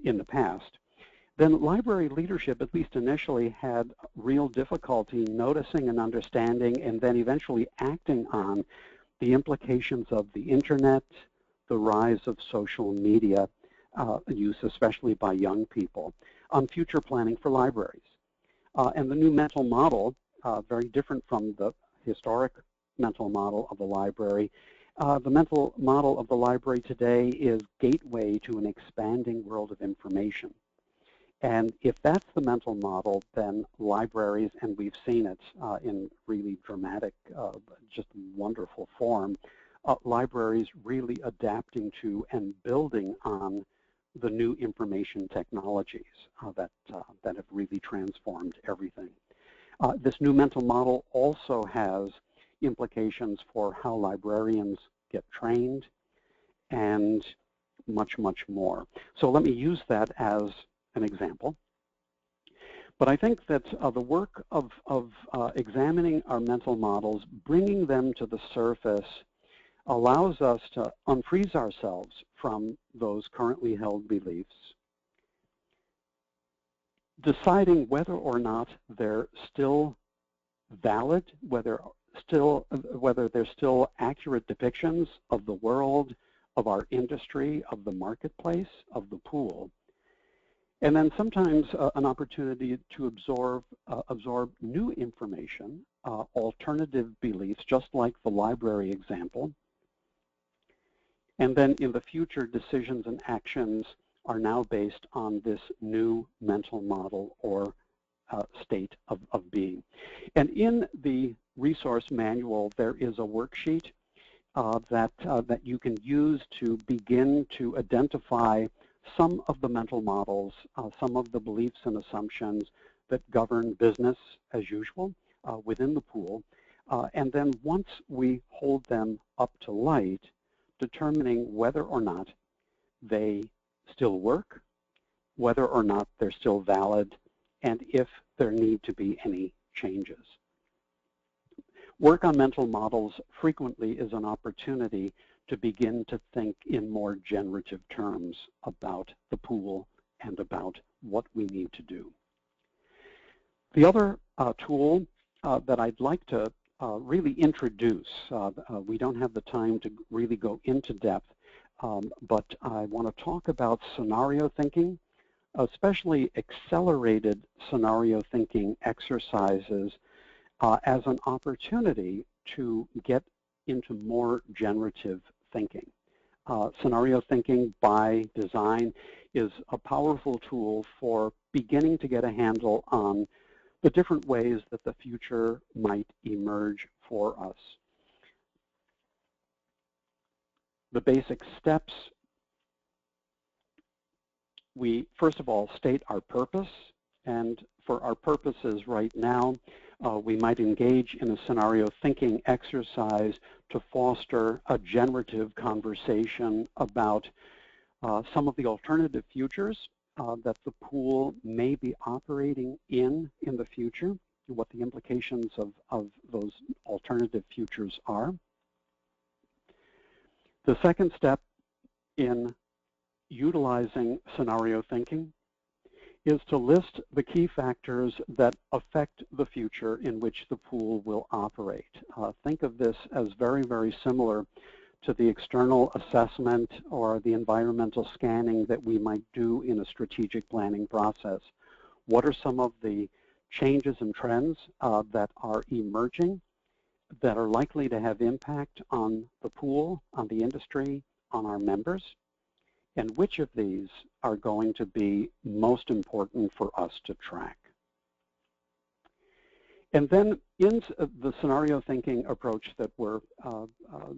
in the past, then library leadership, at least initially, had real difficulty noticing and understanding and then eventually acting on the implications of the internet, the rise of social media use, especially by young people, on future planning for libraries. And the new mental model, very different from the historic mental model of the library, the mental model of the library today is gateway to an expanding world of information. And if that's the mental model, then libraries, and we've seen it in really dramatic, just wonderful form, libraries really adapting to and building on the new information technologies that have really transformed everything. This new mental model also has implications for how librarians get trained and much, much more. So let me use that as an example. But I think that the work of examining our mental models, bringing them to the surface, allows us to unfreeze ourselves from those currently held beliefs, deciding whether or not they're still valid, whether they're still accurate depictions of the world, of our industry, of the marketplace, of the pool. And then sometimes an opportunity to absorb new information, alternative beliefs, just like the library example. And then in the future, decisions and actions are now based on this new mental model or state of being. And in the resource manual, there is a worksheet that you can use to begin to identify some of the mental models, some of the beliefs and assumptions that govern business as usual within the pool. And then once we hold them up to light, determining whether or not they still work, whether or not they're still valid, and if there need to be any changes. Work on mental models frequently is an opportunity to begin to think in more generative terms about the pool and about what we need to do. The other tool that I'd like to really introduce, we don't have the time to really go into depth, but I want to talk about scenario thinking, especially accelerated scenario thinking exercises as an opportunity to get into more generative thinking. Scenario thinking by design is a powerful tool for beginning to get a handle on the different ways that the future might emerge for us. The basic steps: we first of all state our purpose, and for our purposes right now, we might engage in a scenario thinking exercise to foster a generative conversation about some of the alternative futures that the pool may be operating in the future, what the implications of those alternative futures are. The second step in utilizing scenario thinking is to list the key factors that affect the future in which the pool will operate. Think of this as very, very similar to the external assessment or the environmental scanning that we might do in a strategic planning process. What are some of the changes and trends that are emerging that are likely to have impact on the pool, on the industry, on our members? And which of these are going to be most important for us to track? And then in the scenario thinking approach that we're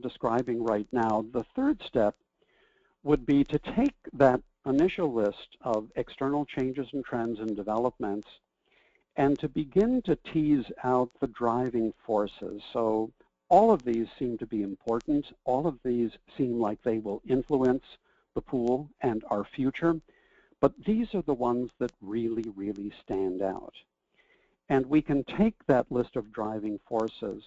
describing right now, the third step would be to take that initial list of external changes and trends and developments and to begin to tease out the driving forces. So all of these seem to be important. All of these seem like they will influence the pool and our future, but these are the ones that really, really stand out. And we can take that list of driving forces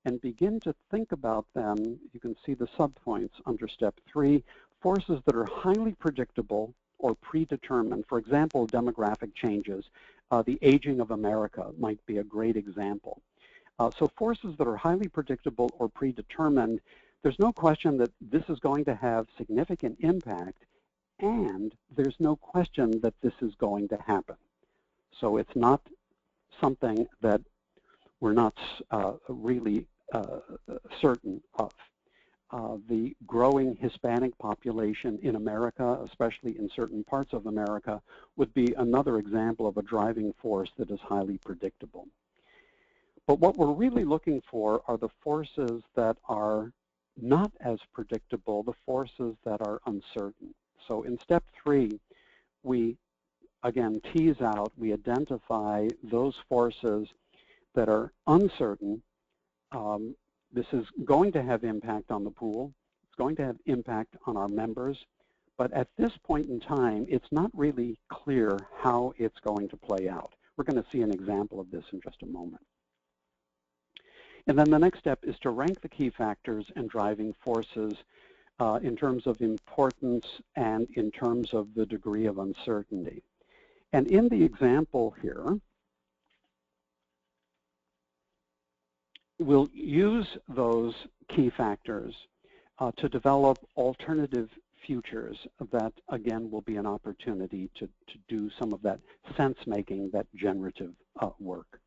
and begin to think about them. You can see the subpoints under step 3, forces that are highly predictable or predetermined. For example, demographic changes. The aging of America might be a great example. So forces that are highly predictable or predetermined, there's no question that this is going to have significant impact, and there's no question that this is going to happen. So it's not something that we're not really certain of. the growing Hispanic population in America, especially in certain parts of America, would be another example of a driving force that is highly predictable. But what we're really looking for are the forces that are not as predictable, the forces that are uncertain. So in step 3, we again tease out, we identify those forces that are uncertain. This is going to have impact on the pool. It's going to have impact on our members. But at this point in time, it's not really clear how it's going to play out. We're going to see an example of this in just a moment. And then the next step is to rank the key factors and driving forces in terms of importance and in terms of the degree of uncertainty. And in the example here, we'll use those key factors to develop alternative futures that, again, will be an opportunity to do some of that sense-making, that generative work.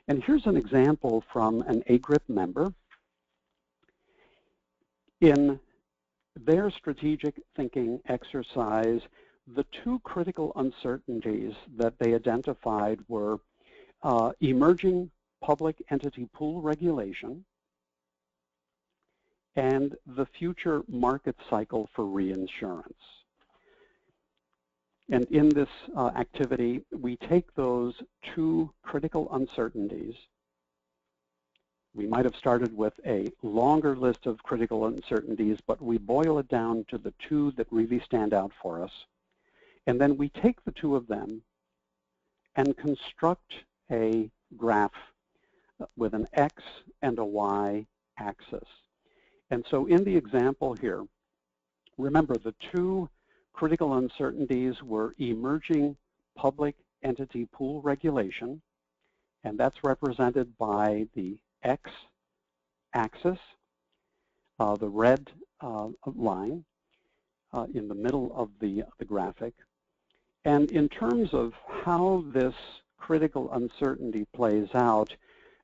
And here's an example from an AGRIP member. In their strategic thinking exercise, the 2 critical uncertainties that they identified were emerging public entity pool regulation and the future market cycle for reinsurance. And in this activity, we take those 2 critical uncertainties. We might have started with a longer list of critical uncertainties, but we boil it down to the 2 that really stand out for us. And then we take the 2 of them and construct a graph with an X and a Y axis. And so in the example here, remember the 2 critical uncertainties were emerging public entity pool regulation, and that's represented by the X axis, the red line in the middle of the graphic. And in terms of how this critical uncertainty plays out,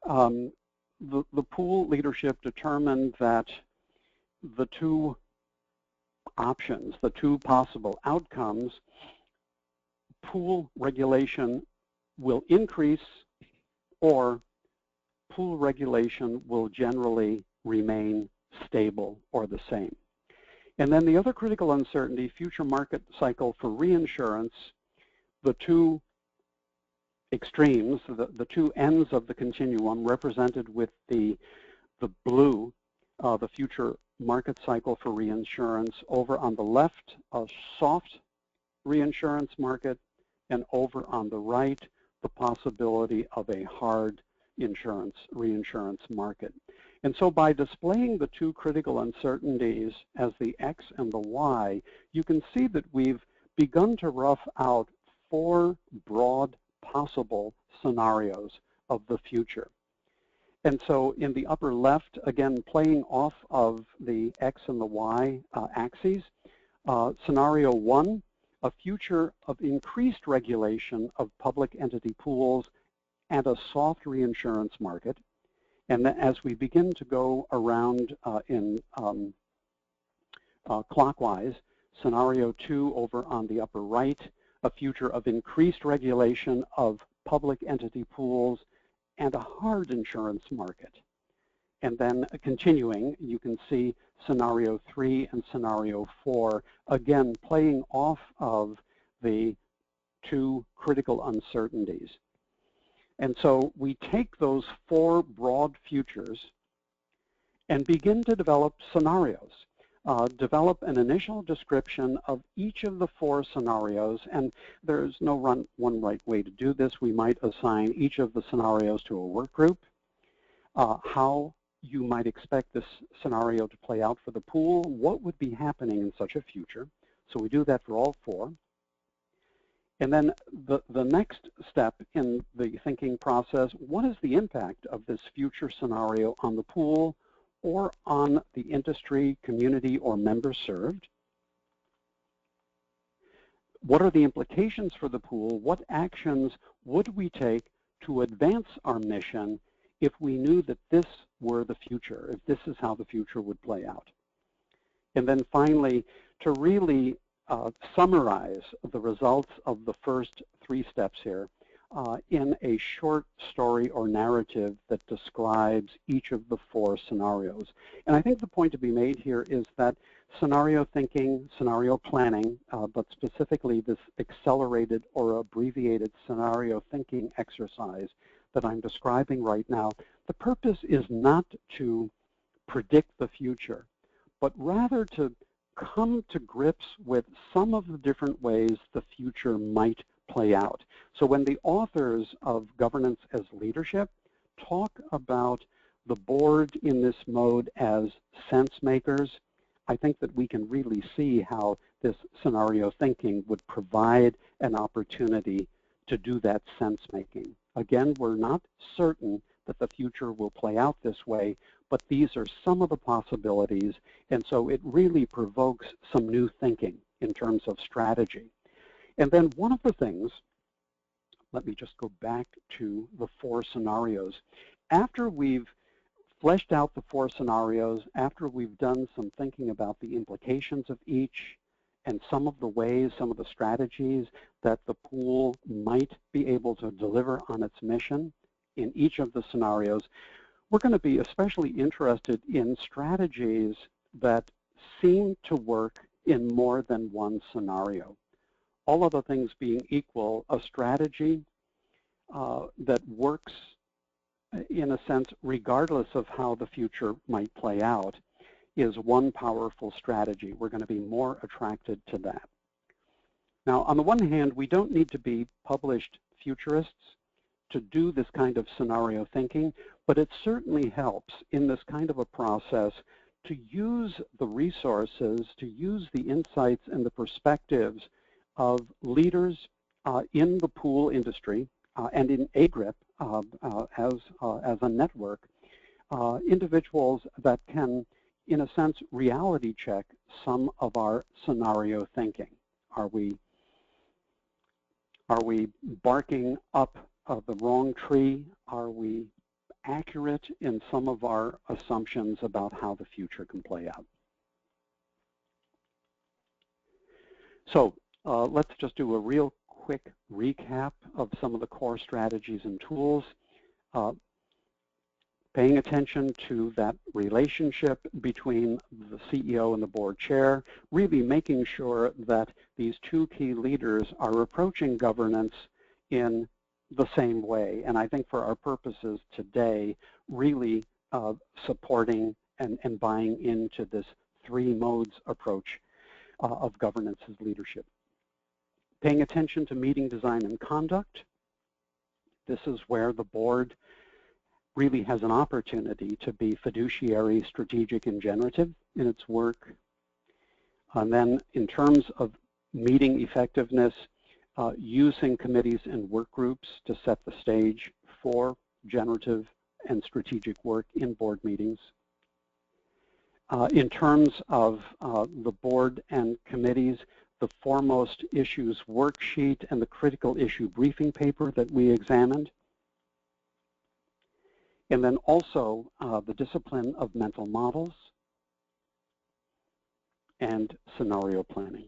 the pool leadership determined that the 2 options, the 2 possible outcomes, pool regulation will increase or pool regulation will generally remain stable or the same. And then the other critical uncertainty, future market cycle for reinsurance, the 2 extremes, the 2 ends of the continuum represented with the blue, the future market cycle for reinsurance. Over on the left, a soft reinsurance market, and over on the right, the possibility of a hard reinsurance market. And so by displaying the 2 critical uncertainties as the X and the Y, you can see that we've begun to rough out 4 broad possible scenarios of the future. And so in the upper left, again, playing off of the X and the Y axes, scenario 1, a future of increased regulation of public entity pools and a soft reinsurance market. And as we begin to go around in clockwise, scenario 2 over on the upper right, a future of increased regulation of public entity pools and a hard insurance market. And then continuing, you can see scenario 3 and scenario 4, again, playing off of the 2 critical uncertainties. And so we take those 4 broad futures and begin to develop scenarios. Develop an initial description of each of the 4 scenarios, and there's no one right way to do this. We might assign each of the scenarios to a work group, how you might expect this scenario to play out for the pool, what would be happening in such a future. So we do that for all 4. And then the next step in the thinking process, what is the impact of this future scenario on the pool or on the industry, community, or members served? What are the implications for the pool? What actions would we take to advance our mission if we knew that this were the future, if this is how the future would play out. And then finally, to really summarize the results of the first 3 steps here in a short story or narrative that describes each of the 4 scenarios. And I think the point to be made here is that scenario thinking, scenario planning, but specifically this accelerated or abbreviated scenario thinking exercise that I'm describing right now, the purpose is not to predict the future, but rather to come to grips with some of the different ways the future might play out. So when the authors of Governance as Leadership talk about the board in this mode as sense makers, I think that we can really see how this scenario thinking would provide an opportunity to do that sense making. Again, we're not certain that the future will play out this way, but these are some of the possibilities, and so it really provokes some new thinking in terms of strategy. And then one of the things, let me just go back to the 4 scenarios. After we've fleshed out the 4 scenarios, after we've done some thinking about the implications of each and some of the ways, some of the strategies that the pool might be able to deliver on its mission in each of the scenarios, we're going to be especially interested in strategies that seem to work in more than one scenario. All other things being equal, a strategy that works in a sense regardless of how the future might play out is one powerful strategy. We're going to be more attracted to that. Now, on the one hand, we don't need to be published futurists to do this kind of scenario thinking, but it certainly helps in this kind of a process to use the resources, to use the insights and the perspectives of leaders in the pool industry and in AGRIP as a network, individuals that can, in a sense, reality check some of our scenario thinking. Are we barking up the wrong tree? Are we accurate in some of our assumptions about how the future can play out? So let's just do a real quick recap of some of the core strategies and tools. Paying attention to that relationship between the CEO and the board chair, really making sure that these 2 key leaders are approaching governance in the same way. And I think for our purposes today, really supporting and buying into this 3 modes approach of governance as leadership. Paying attention to meeting design and conduct. This is where the board really has an opportunity to be fiduciary, strategic, and generative in its work. And then in terms of meeting effectiveness, using committees and work groups to set the stage for generative and strategic work in board meetings. In terms of the board and committees, the foremost issues worksheet and the critical issue briefing paper that we examined. And then also the discipline of mental models and scenario planning.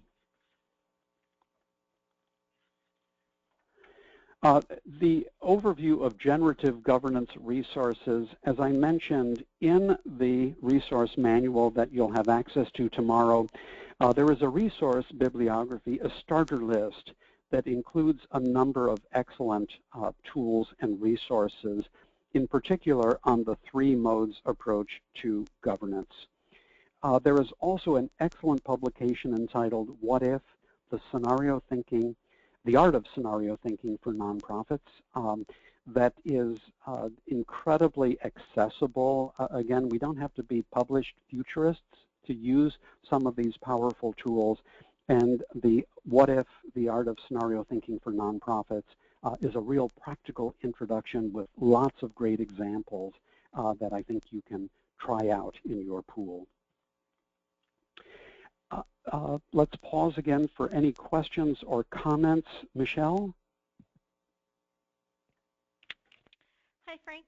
The overview of generative governance resources, as I mentioned in the resource manual that you'll have access to tomorrow, there is a resource bibliography, a starter list that includes a number of excellent tools and resources, in particular on the 3 modes approach to governance. There is also an excellent publication entitled What If? The Scenario Thinking, the Art of Scenario Thinking for Nonprofits, that is incredibly accessible. Again, we don't have to be published futurists to use some of these powerful tools. And the What If? The Art of Scenario Thinking for Nonprofits is a real practical introduction with lots of great examples that I think you can try out in your pool. Let's pause again for any questions or comments. Michelle? Hi, Frank.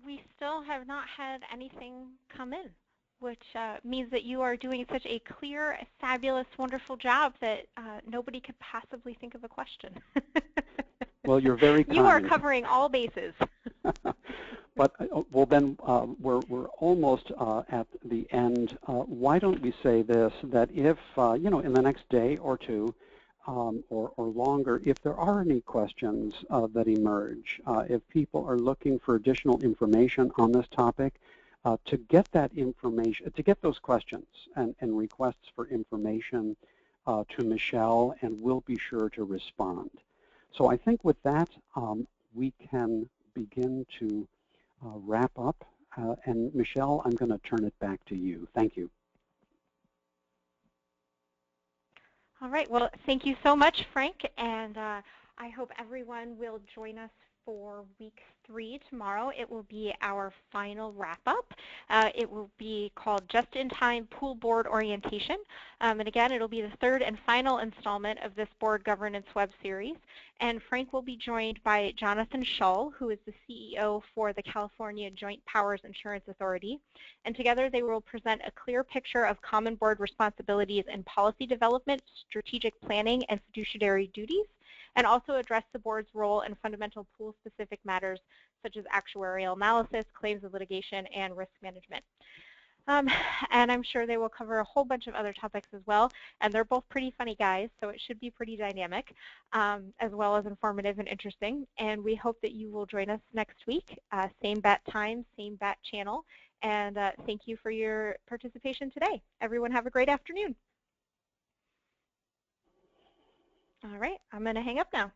We still have not had anything come in, which means that you are doing such a clear, fabulous, wonderful job that nobody could possibly think of a question. Well, you're very kind. You are covering all bases. But well, then we're almost at the end. Why don't we say this? That if in the next day or two, or longer, if there are any questions that emerge, if people are looking for additional information on this topic, to get that information, to get those questions and requests for information to Michelle, and we'll be sure to respond. So I think with that, we can begin to wrap up. And Michelle, I'm going to turn it back to you. Thank you. All right. Well, thank you so much, Frank. And I hope everyone will join us for week 3 tomorrow. It will be our final wrap-up. It will be called Just-in-Time Pool Board Orientation. And again, it'll be the 3rd and final installment of this board governance web series. And Frank will be joined by Jonathan Shull, who is the CEO for the California Joint Powers Insurance Authority. And together they will present a clear picture of common board responsibilities in policy development, strategic planning, and fiduciary duties, and also address the board's role in fundamental pool-specific matters such as actuarial analysis, claims of litigation, and risk management. And I'm sure they will cover a whole bunch of other topics as well. And they're both pretty funny guys, so it should be pretty dynamic, as well as informative and interesting. And we hope that you will join us next week, same bat time, same bat channel. And thank you for your participation today. Everyone have a great afternoon. All right, I'm going to hang up now.